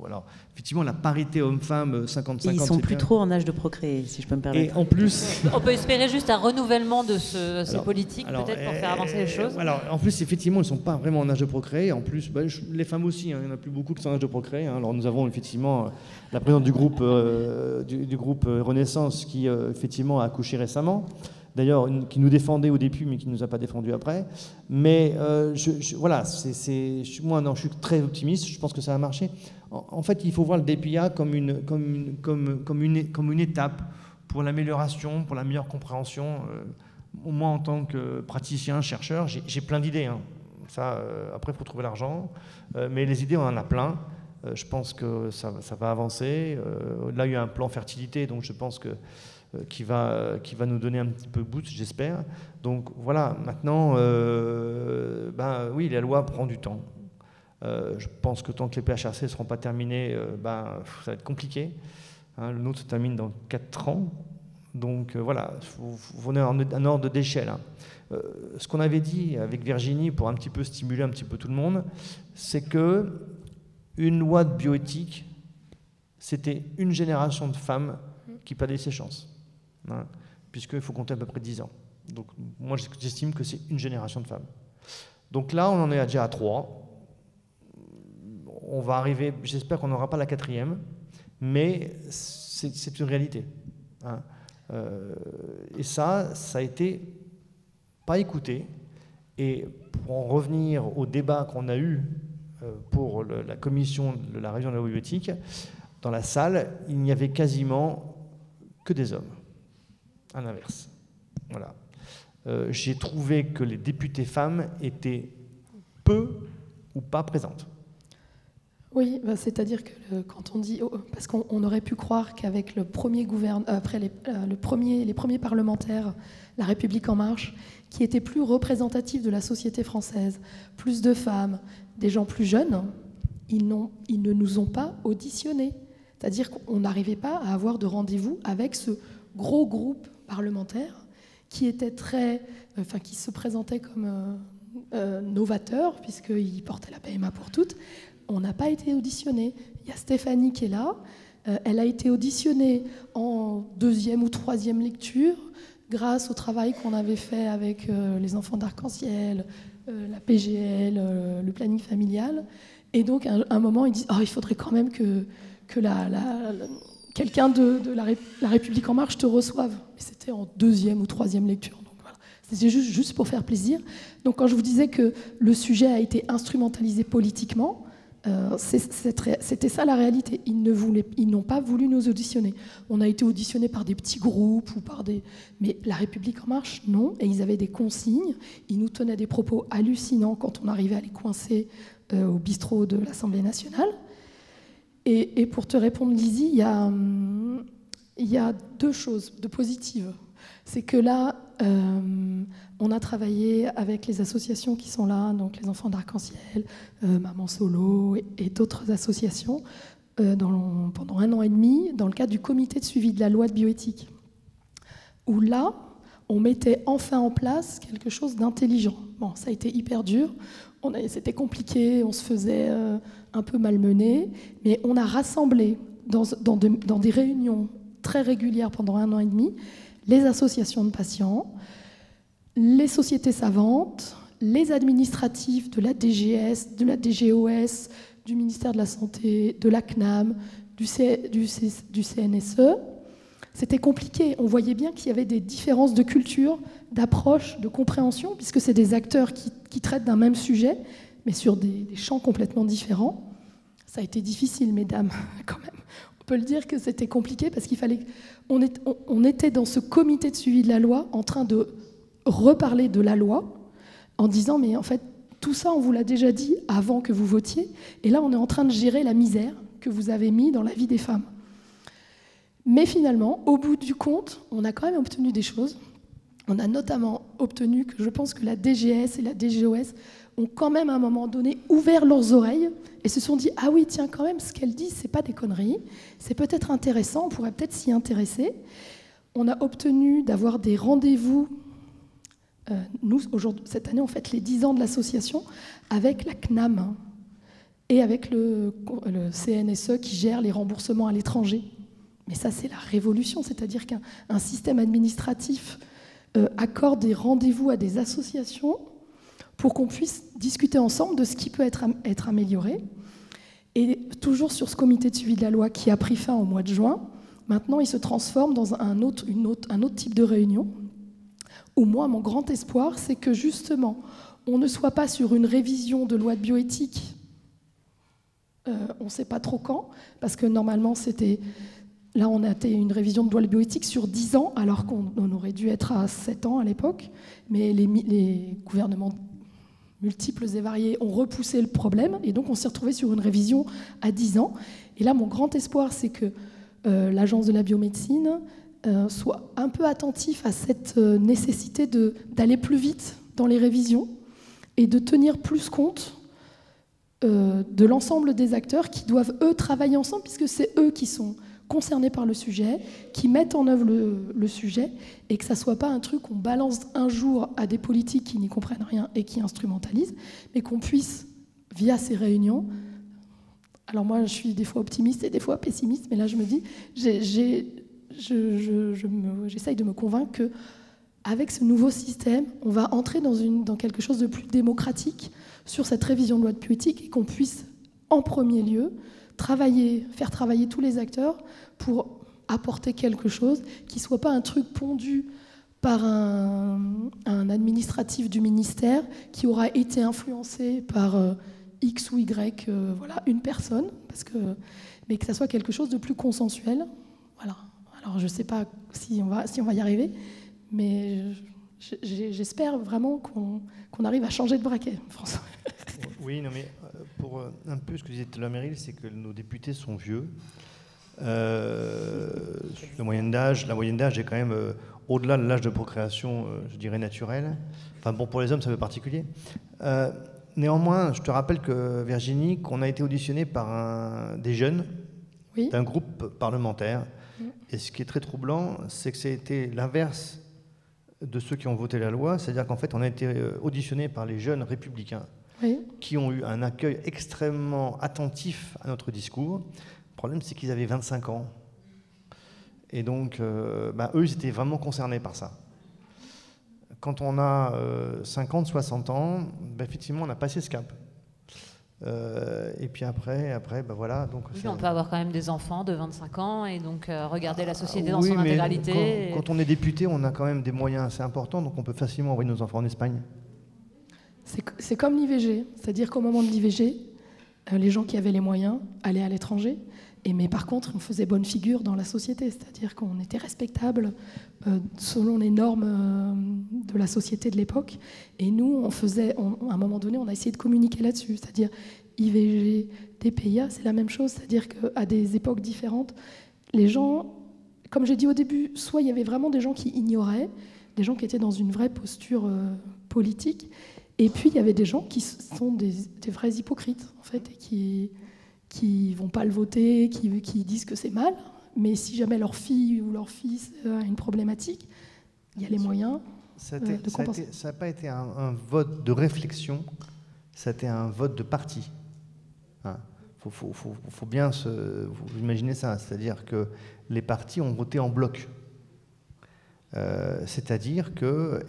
Alors, effectivement, la parité homme-femme, 50-50. Et ils sont plus trop en âge de procréer, si je peux me permettre. Et en plus... On peut espérer juste un renouvellement de ces politiques, peut-être, pour faire avancer les choses. Alors, en plus, effectivement, ils ne sont pas vraiment en âge de procréer. En plus, les femmes aussi, hein, il n'y en a plus beaucoup qui sont en âge de procréer. Hein. Alors, nous avons effectivement la présidente du groupe, Renaissance qui, effectivement, a accouché récemment. D'ailleurs, qui nous défendait au début, mais qui ne nous a pas défendu après. Mais voilà, moi, non, je suis très optimiste, je pense que ça va marcher. En fait, il faut voir le DPIA comme une étape pour l'amélioration, pour la meilleure compréhension. Moi, en tant que praticien, chercheur, j'ai plein d'idées. Hein. Ça, après, il faut trouver l'argent. Mais les idées, on en a plein. Je pense que ça va avancer. Là, il y a un plan fertilité, donc je pense que qui va nous donner un petit peu de boost, j'espère. Donc voilà, maintenant, oui, la loi prend du temps. Je pense que tant que les PHRC ne seront pas terminés, ça va être compliqué. Hein, le nôtre se termine dans 4 ans. Donc voilà, il faut un ordre d'échelle. Hein. Ce qu'on avait dit avec Virginie, pour un petit peu stimuler un petit peu tout le monde, c'est que une loi de bioéthique, c'était une génération de femmes qui perdait ses chances, hein, puisqu'il faut compter à peu près 10 ans. Donc moi, j'estime que c'est une génération de femmes. Donc là, on en est déjà à 3. On va arriver, j'espère qu'on n'aura pas la 4e, mais c'est une réalité. Hein. Et ça a été pas écouté. Et pour en revenir au débat qu'on a eu pour la commission de la révision de la loi bioéthique, dans la salle, il n'y avait quasiment que des hommes. À l'inverse. Voilà. J'ai trouvé que les députées femmes étaient peu ou pas présentes. Oui, bah, c'est-à-dire que quand on dit... parce qu'on aurait pu croire qu'avec le premier après les premiers parlementaires, La République En Marche, qui étaient plus représentatifs de la société française, plus de femmes, des gens plus jeunes, ils ne nous ont pas auditionnés. C'est-à-dire qu'on n'arrivait pas à avoir de rendez-vous avec ce gros groupe parlementaire qui était qui se présentait comme novateur, puisqu'il portait la PMA pour toutes. On n'a pas été auditionné. Il y a Stéphanie qui est là. Elle a été auditionnée en 2e ou 3e lecture grâce au travail qu'on avait fait avec les enfants d'Arc-en-Ciel, la PGL, le planning familial. Et donc, à un moment, ils disent « Oh, il faudrait quand même que quelqu'un de la République En Marche te reçoive. » Et c'était en 2e ou 3e lecture. Donc, voilà. C'était juste pour faire plaisir. Donc quand je vous disais que le sujet a été instrumentalisé politiquement, c'était ça la réalité. Ils n'ont pas voulu nous auditionner. On a été auditionnés par des petits groupes ou mais la République En Marche, non. Et ils avaient des consignes. Ils nous tenaient des propos hallucinants quand on arrivait à les coincer au bistrot de l'Assemblée nationale. Et pour te répondre, Lizzie, il y a 2 choses de positives. C'est que là, on a travaillé avec les associations qui sont là, donc les enfants d'Arc-en-Ciel, Maman Solo et d'autres associations, pendant 1 an et demi, dans le cadre du comité de suivi de la loi de bioéthique, où là, on mettait enfin en place quelque chose d'intelligent. Bon, ça a été hyper dur, c'était compliqué, on se faisait un peu malmener, mais on a rassemblé dans des réunions très régulières pendant 1 an et demi les associations de patients, les sociétés savantes, les administratifs de la DGS, de la DGOS, du ministère de la Santé, de la CNAM, du CNSE. C'était compliqué. On voyait bien qu'il y avait des différences de culture, d'approche, de compréhension, puisque c'est des acteurs qui traitent d'un même sujet, mais sur des champs complètement différents. Ça a été difficile, mesdames, quand même. On peut le dire que c'était compliqué parce qu'il fallait... On était dans ce comité de suivi de la loi en train de reparler de la loi en disant mais en fait tout ça on vous l'a déjà dit avant que vous votiez et là on est en train de gérer la misère que vous avez mis dans la vie des femmes. Mais finalement, au bout du compte, on a quand même obtenu des choses. On a notamment obtenu que je pense que la DGS et la DGOS ont quand même à un moment donné ouvert leurs oreilles et se sont dit « Ah oui, tiens, quand même, ce qu'elle dit, c'est pas des conneries, c'est peut-être intéressant, on pourrait peut-être s'y intéresser. » On a obtenu d'avoir des rendez-vous. Nous, cette année, on fête les 10 ans de l'association avec la CNAM et avec le CNSE qui gère les remboursements à l'étranger. Mais ça, c'est la révolution, c'est-à-dire qu'un système administratif accorde des rendez-vous à des associations pour qu'on puisse discuter ensemble de ce qui peut être amélioré. Et toujours sur ce comité de suivi de la loi qui a pris fin au mois de juin, maintenant il se transforme dans un autre type de réunion, où moi, mon grand espoir, c'est que justement, on ne soit pas sur une révision de loi de bioéthique, on ne sait pas trop quand, parce que normalement c'était... Là, on a été une révision de loi de bioéthique sur 10 ans, alors qu'on aurait dû être à 7 ans à l'époque. Mais les gouvernements multiples et variés ont repoussé le problème, et donc on s'est retrouvé sur une révision à 10 ans. Et là, mon grand espoir, c'est que l'Agence de la biomédecine soit un peu attentif à cette nécessité d'aller plus vite dans les révisions et de tenir plus compte de l'ensemble des acteurs qui doivent, eux, travailler ensemble, puisque c'est eux qui sont concernés par le sujet, qui mettent en œuvre le sujet, et que ça ne soit pas un truc qu'on balance un jour à des politiques qui n'y comprennent rien et qui instrumentalisent, mais qu'on puisse, via ces réunions... Alors moi, je suis des fois optimiste et des fois pessimiste, mais là, je me dis, j'essaye de me convaincre qu'avec ce nouveau système, on va entrer dans quelque chose de plus démocratique sur cette révision de loi de politique et qu'on puisse, en premier lieu, faire travailler tous les acteurs pour apporter quelque chose qui ne soit pas un truc pondu par un administratif du ministère qui aura été influencé par X ou Y, voilà, une personne, mais que ça soit quelque chose de plus consensuel. Voilà. Alors je ne sais pas si on va y arriver, mais j'espère vraiment qu'on arrive à changer de braquet, François. Oui, non, mais pour un peu ce que disait tout à l'heure Meryl, c'est que nos députés sont vieux. La moyenne d'âge est quand même au-delà de l'âge de procréation, je dirais naturel. Enfin bon, pour les hommes, c'est un peu particulier. Néanmoins, je te rappelle que Virginie, qu'on a été auditionné par des jeunes d'un groupe parlementaire. Et ce qui est très troublant, c'est que c'était l'inverse de ceux qui ont voté la loi. C'est-à-dire qu'en fait, on a été auditionné par les jeunes républicains qui ont eu un accueil extrêmement attentif à notre discours. Le problème, c'est qu'ils avaient 25 ans. Et donc, eux, ils étaient vraiment concernés par ça. Quand on a 50, 60 ans, effectivement, on a passé ce cap. Et puis après voilà. Donc oui, on peut avoir quand même des enfants de 25 ans et donc regarder la société dans son intégralité. Quand on est député, on a quand même des moyens assez importants, donc on peut facilement envoyer nos enfants en Espagne. C'est comme l'IVG, c'est-à-dire qu'au moment de l'IVG, les gens qui avaient les moyens allaient à l'étranger, mais par contre, on faisait bonne figure dans la société, c'est-à-dire qu'on était respectable selon les normes de la société de l'époque. Et nous, à un moment donné, on a essayé de communiquer là-dessus, c'est-à-dire IVG, DPIA, c'est la même chose, c'est-à-dire qu'à des époques différentes, les gens, comme j'ai dit au début, soit il y avait vraiment des gens qui ignoraient, des gens qui étaient dans une vraie posture politique, et puis il y avait des gens qui sont des vrais hypocrites, en fait, et qui vont pas le voter, qui disent que c'est mal, mais si jamais leur fille ou leur fils a une problématique, il y a les moyens de compenser. Ça n'a pas été un vote de réflexion, ça a été un vote de parti. Faut bien vous imaginer ça, c'est-à-dire que les partis ont voté en bloc. C'est-à-dire que,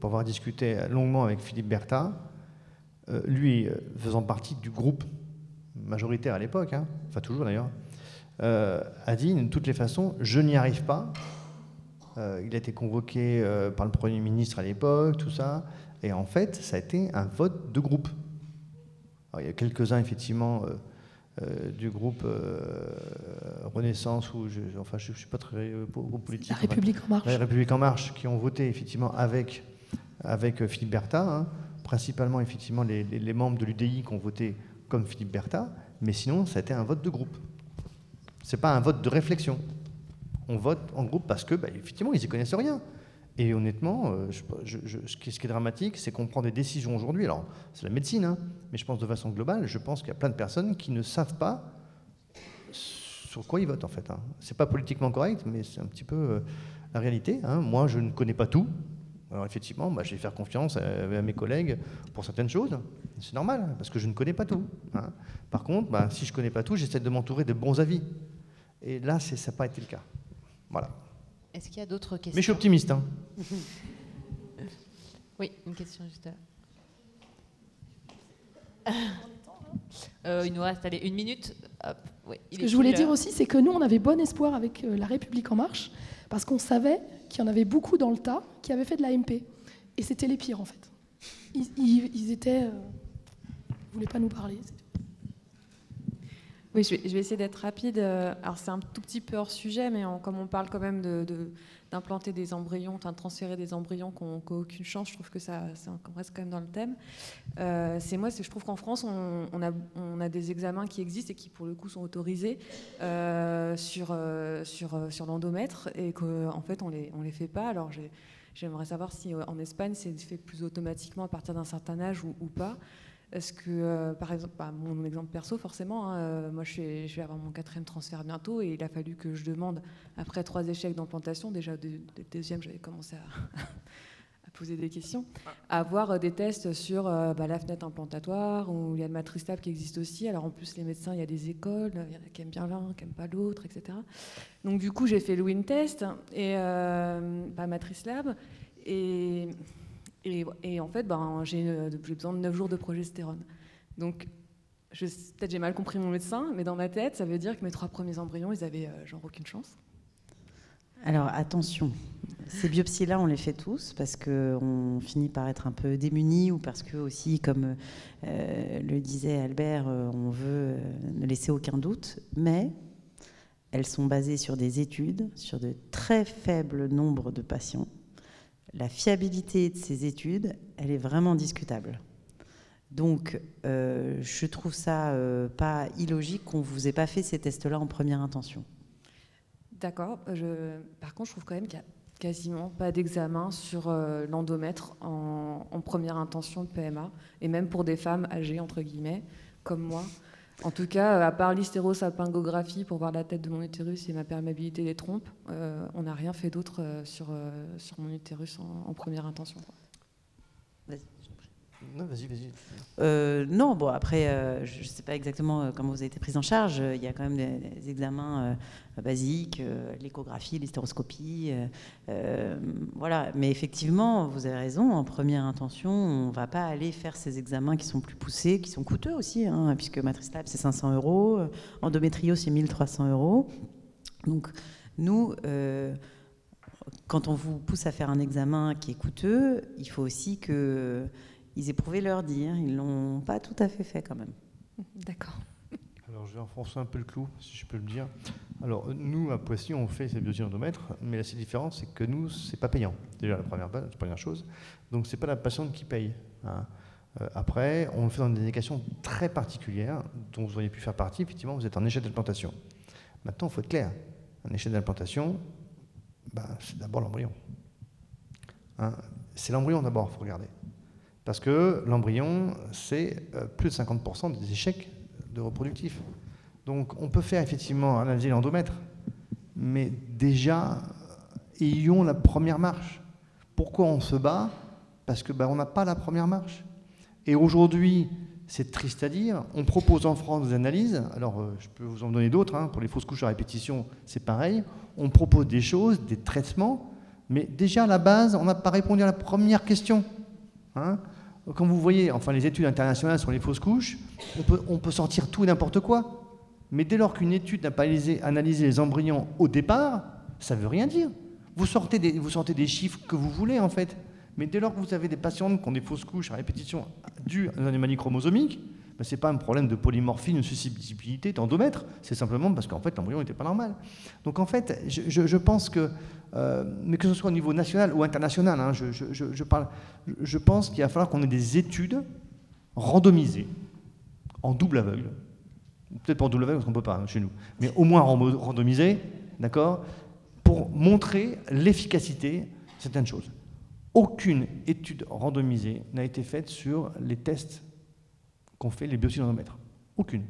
pour avoir discuté longuement avec Philippe Berta, lui faisant partie du groupe majoritaire à l'époque, enfin toujours d'ailleurs, a dit de toutes les façons, je n'y arrive pas. Il a été convoqué par le Premier ministre à l'époque, tout ça, et en fait, ça a été un vote de groupe. Alors, il y a quelques-uns, effectivement, du groupe Renaissance, ou je ne suis pas très politique. La République en marche. La République en marche, qui ont voté, effectivement, avec Philippe Berta, principalement, effectivement, les membres de l'UDI qui ont voté comme Philippe Berta, mais sinon, ça a été un vote de groupe. Ce n'est pas un vote de réflexion. On vote en groupe parce que, effectivement, ils n'y connaissent rien. Et honnêtement, ce qui est dramatique, c'est qu'on prend des décisions aujourd'hui. Alors, c'est la médecine, mais je pense de façon globale, je pense qu'il y a plein de personnes qui ne savent pas sur quoi ils votent, en fait. Ce n'est pas politiquement correct, mais c'est un petit peu la réalité. Moi, je ne connais pas tout. Alors, effectivement, je vais faire confiance à mes collègues pour certaines choses. C'est normal, parce que je ne connais pas tout. Par contre, si je ne connais pas tout, j'essaie de m'entourer de bons avis. Et là, ça n'a pas été le cas. Voilà. Est-ce qu'il y a d'autres questions? Mais je suis optimiste. Oui, une question juste là. Il nous reste 1 minute. Hop, oui, ce que je voulais dire aussi, c'est que nous, on avait bon espoir avec La République En Marche, parce qu'on savait qu'il y en avait beaucoup dans le tas qui avaient fait de l'AMP. Et c'était les pires, en fait. Ils étaient... Ils ne voulaient pas nous parler. Oui, je vais essayer d'être rapide. Alors, c'est un tout petit peu hors sujet, mais comme on parle quand même d'implanter des embryons, de transférer des embryons qui n'ont aucune chance, je trouve que ça reste quand même dans le thème. Je trouve qu'en France, on a des examens qui existent et qui, pour le coup, sont autorisés sur l'endomètre et qu'en fait, on les fait pas. Alors, j'aimerais savoir si en Espagne, c'est fait plus automatiquement à partir d'un certain âge ou pas. Est-ce que, par exemple, mon exemple perso, forcément, hein, moi je vais avoir mon 4e transfert bientôt et il a fallu que je demande, après 3 échecs d'implantation, déjà deuxième j'avais commencé à poser des questions, à avoir des tests sur la fenêtre implantatoire, où il y a le MatriceLab qui existe aussi. Alors en plus les médecins, il y a des écoles, il y en a qui aiment bien l'un, qui n'aiment pas l'autre, etc. Donc du coup j'ai fait le WinTest et MatriceLab et en fait, j'ai besoin de 9 jours de progestérone. Donc, peut-être j'ai mal compris mon médecin, mais dans ma tête, ça veut dire que mes 3 premiers embryons, ils avaient genre aucune chance. Alors, attention, ces biopsies-là, on les fait tous parce qu'on finit par être un peu démunis ou parce que aussi, comme le disait Albert, on veut ne laisser aucun doute, mais elles sont basées sur des études, sur de très faibles nombres de patients. La fiabilité de ces études, elle est vraiment discutable. Donc, je trouve ça pas illogique qu'on ne vous ait pas fait ces tests-là en première intention. D'accord. Par contre, je trouve quand même qu'il n'y a quasiment pas d'examen sur l'endomètre en première intention de PMA, et même pour des femmes âgées, entre guillemets, comme moi. En tout cas, à part l'hystérosalpingographie pour voir la tête de mon utérus et ma perméabilité des trompes, on n'a rien fait d'autre sur mon utérus en première intention. Vas-y. Non, vas-y. Non, bon, après, je ne sais pas exactement comment vous avez été prise en charge. Il y a quand même des examens basiques, l'échographie, l'hystéroscopie. Voilà. Mais effectivement, vous avez raison, en première intention, on ne va pas aller faire ces examens qui sont plus poussés, qui sont coûteux aussi, hein, puisque MatriceLab, c'est 500 €, endométrio, c'est 1 300 €. Donc, nous... quand on vous pousse à faire un examen qui est coûteux, il faut aussi qu'ils aient prouvé leur dire. Ils ne l'ont pas tout à fait fait quand même. D'accord. Alors je vais enfoncer un peu le clou, si je peux le dire. Alors nous, à Poissy, on fait ces biopsies endomètres, mais la seule différence, c'est que nous, ce n'est pas payant. Déjà la première chose. Donc ce n'est pas la patiente qui paye. Hein. Après, on le fait dans des indications très particulières, dont vous auriez pu faire partie. Effectivement, vous êtes en échec d'implantation. Maintenant, il faut être clair. Un échec d'implantation, c'est d'abord l'embryon. Hein, c'est l'embryon d'abord, il faut regarder. Parce que l'embryon, c'est plus de 50% des échecs de reproductifs. Donc on peut faire effectivement analyser l'endomètre, mais déjà, ayons la première marche. Pourquoi on se bat? Parce que on n'a pas la première marche. Et aujourd'hui, c'est triste à dire, on propose en France des analyses, alors je peux vous en donner d'autres, hein, pour les fausses couches à répétition, c'est pareil, on propose des choses, des traitements, mais déjà à la base, on n'a pas répondu à la première question. Hein. Quand vous voyez les études internationales sur les fausses couches, on peut sortir tout et n'importe quoi, mais dès lors qu'une étude n'a pas analysé les embryons au départ, ça ne veut rien dire. Vous sortez des chiffres que vous voulez en fait, mais dès lors que vous avez des patientes qui ont des fausses couches à répétition dues à une anomalie chromosomique, ce n'est pas un problème de polymorphie, une susceptibilité d'endomètre, c'est simplement parce qu'en fait l'embryon n'était pas normal. Donc en fait, je pense que, mais que ce soit au niveau national ou international, hein, je pense qu'il va falloir qu'on ait des études randomisées, en double aveugle, peut-être pas en double aveugle parce qu'on ne peut pas chez nous, mais au moins randomisées, d'accord, pour montrer l'efficacité de certaines choses. Aucune étude randomisée n'a été faite sur les tests qu'ont fait les biopsies d'endomètre. Aucune.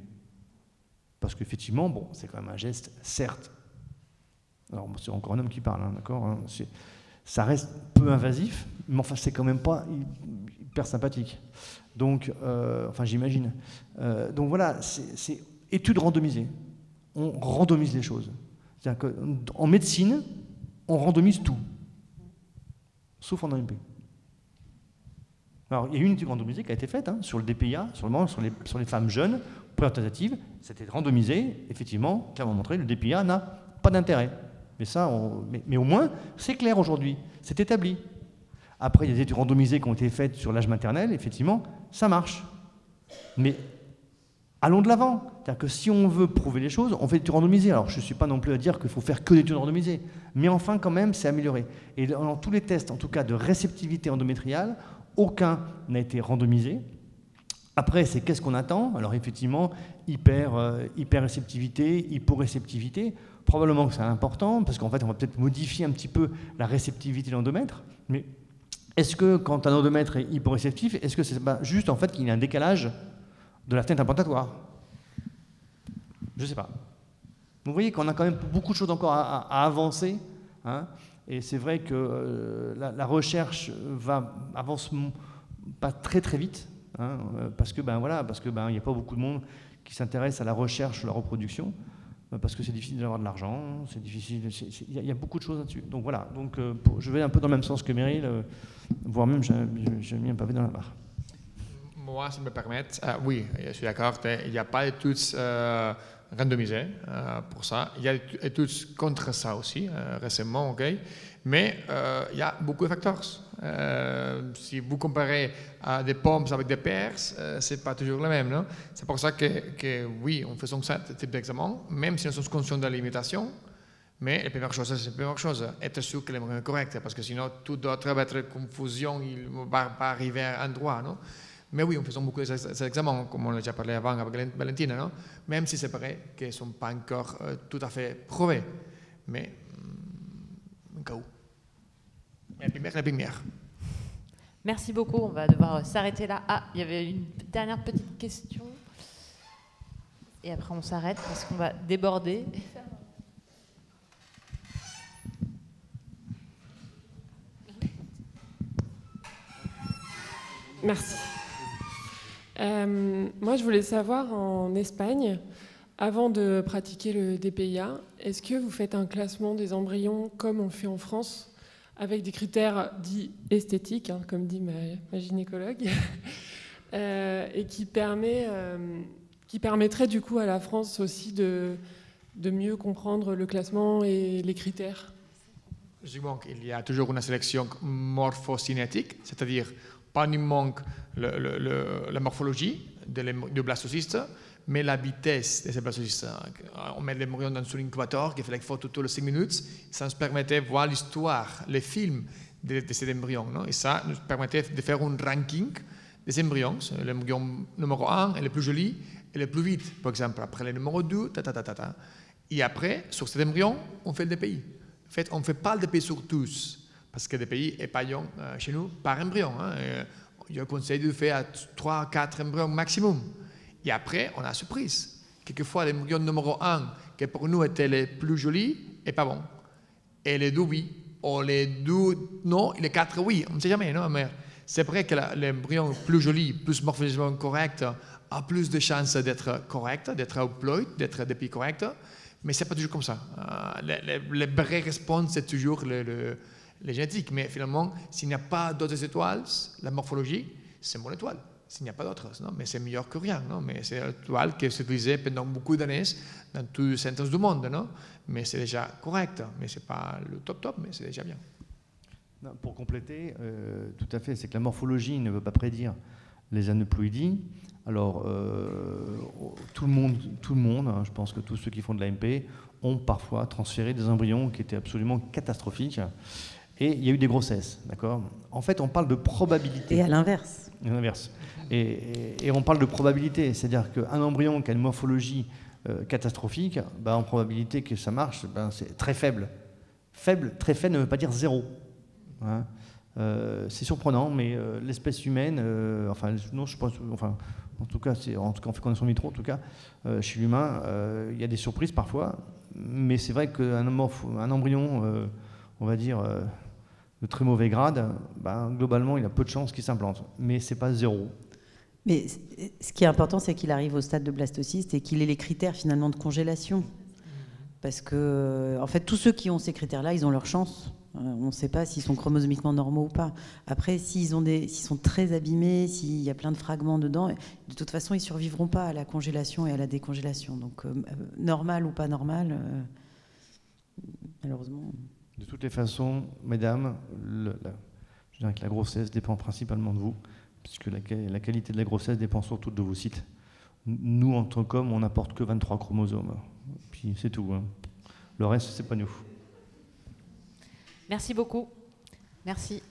Parce qu'effectivement, c'est quand même un geste, certes. Alors, c'est encore un homme qui parle, hein, d'accord, hein, ça reste peu invasif, mais enfin, c'est quand même pas hyper sympathique. Donc, j'imagine. Donc voilà, c'est étude randomisée. On randomise les choses. C'est-à-dire qu'en médecine, on randomise tout. Sauf en AMP. Alors, il y a une étude randomisée qui a été faite sur le DPIA, sur les femmes jeunes, préopératatives. C'était randomisé, effectivement, clairement montré, le DPIA n'a pas d'intérêt. Mais au moins, c'est clair aujourd'hui, c'est établi. Après, il y a des études randomisées qui ont été faites sur l'âge maternel, effectivement, ça marche. Mais allons de l'avant. C'est-à-dire que si on veut prouver les choses, on fait des études randomisées. Alors, je ne suis pas non plus à dire qu'il faut faire que des études randomisées, mais enfin, quand même, c'est amélioré. Et dans tous les tests, en tout cas de réceptivité endométriale, aucun n'a été randomisé. Après, c'est qu'est-ce qu'on attend? Alors effectivement, hyper-réceptivité, hyporéceptivité, probablement que c'est important, parce qu'en fait, on va peut-être modifier un petit peu la réceptivité de l'endomètre, mais Est-ce que quand un endomètre est hyporéceptif, est-ce que c'est pas juste en fait qu'il y a un décalage de la fenêtre implantatoire? Je ne sais pas. Vous voyez qu'on a quand même beaucoup de choses encore à avancer, hein, et c'est vrai que la recherche avance pas très très vite, hein, parce que il n'y a pas beaucoup de monde qui s'intéresse à la recherche, à la reproduction, parce que c'est difficile d'avoir de l'argent, c'est difficile, il y a beaucoup de choses là-dessus. Donc voilà, je vais un peu dans le même sens que Meryl, voire même j'ai mis un pavé dans la mare. Moi, si me permettent, oui, je suis d'accord, il n'y a pas d'études randomisées pour ça. Il y a des études contre ça aussi, récemment, ok. Mais il y a beaucoup de facteurs. Si vous comparez à des pommes avec des pears, ce n'est pas toujours le même. C'est pour ça que oui, on fait ça type d'examen, même si nous sommes conscients de la limitation. Mais la première chose, c'est la première chose, être sûr que l'embryon est correct, parce que sinon, tout d'autre va être confusion, il ne va pas arriver à un endroit. Non? Mais oui, on fait beaucoup d'examens, comme on a déjà parlé avant avec Valentina, non? Même si c'est vrai qu'ils ne sont pas encore tout à fait prouvés. Mais, au cas où. La première. Merci beaucoup, on va devoir s'arrêter là. Ah, il y avait une dernière petite question. Et après, on s'arrête parce qu'on va déborder. Merci. Moi, je voulais savoir, en Espagne, avant de pratiquer le DPIA, est-ce que vous faites un classement des embryons comme on le fait en France, avec des critères dits esthétiques, hein, comme dit ma gynécologue, et qui permettrait du coup à la France aussi de mieux comprendre le classement et les critères? Justement, il y a toujours une sélection morphocinétique, c'est-à-dire pas uniquement la morphologie du blastocyste, mais la vitesse de ces blastocystes. On met l'embryon dans un incubateur qui fait la photo toutes les 5 minutes. Ça nous permettait de voir l'histoire, les films de ces embryons. Non? Et ça nous permettait de faire un ranking des embryons. L'embryon numéro 1 est le plus joli et le plus vite, par exemple. Après le numéro 2, Et après, sur cet embryon, on fait le DPI. En fait, on ne fait pas le DPI sur tous, parce que le DPI est payant chez nous par embryon. Je conseille de faire 3-4 embryons maximum. Et après, on a la surprise. Quelquefois, l'embryon numéro 1, qui pour nous était le plus joli, n'est pas bon. Et les 2, oui. Ou les 2, non. Et les 4, oui. On ne sait jamais, non? Mais c'est vrai que l'embryon plus joli, plus morphologiquement correct, a plus de chances d'être correct, d'être haploïde, d'être DPI correct. Mais ce n'est pas toujours comme ça. La vraie réponse, c'est toujours les génétiques. Mais finalement, s'il n'y a pas d'autres étoiles, la morphologie, c'est mon étoile. S'il n'y a pas d'autres, non, mais c'est meilleur que rien. Non, mais c'est l'étoile qui s'est utilisée pendant beaucoup d'années dans tous les centres du monde. Non, mais c'est déjà correct. Mais ce n'est pas le top, mais c'est déjà bien. Non, pour compléter, tout à fait, c'est que la morphologie ne veut pas prédire les aneuploïdies. Alors, tout le monde, hein, je pense que tous ceux qui font de l'AMP ont parfois transféré des embryons qui étaient absolument catastrophiques. Et il y a eu des grossesses, d'accord? En fait, on parle de probabilité. Et à l'inverse. Et on parle de probabilité, c'est-à-dire qu'un embryon qui a une morphologie catastrophique, en probabilité que ça marche, c'est très faible. Faible, très faible ne veut pas dire zéro. Hein. C'est surprenant, mais l'espèce humaine, non, je pense, en tout cas, en fécondation in vitro, en tout cas, chez l'humain, il y a des surprises parfois, mais c'est vrai qu'un embryon, on va dire, de très mauvais grade, globalement, il a peu de chances qu'il s'implante, mais c'est pas zéro. Mais ce qui est important, c'est qu'il arrive au stade de blastocyste et qu'il ait les critères finalement de congélation, parce que, en fait, tous ceux qui ont ces critères-là, ils ont leur chance. On ne sait pas s'ils sont chromosomiquement normaux ou pas. Après, s'ils sont très abîmés, s'il y a plein de fragments dedans, de toute façon, ils ne survivront pas à la congélation et à la décongélation. Donc, normal ou pas normal, malheureusement. De toutes les façons, mesdames, je dirais que la grossesse dépend principalement de vous, puisque la qualité de la grossesse dépend surtout de vos sites. Nous, en tant qu'hommes, on n'apporte que 23 chromosomes. Puis c'est tout. Hein. Le reste, c'est pas nous. Merci beaucoup. Merci.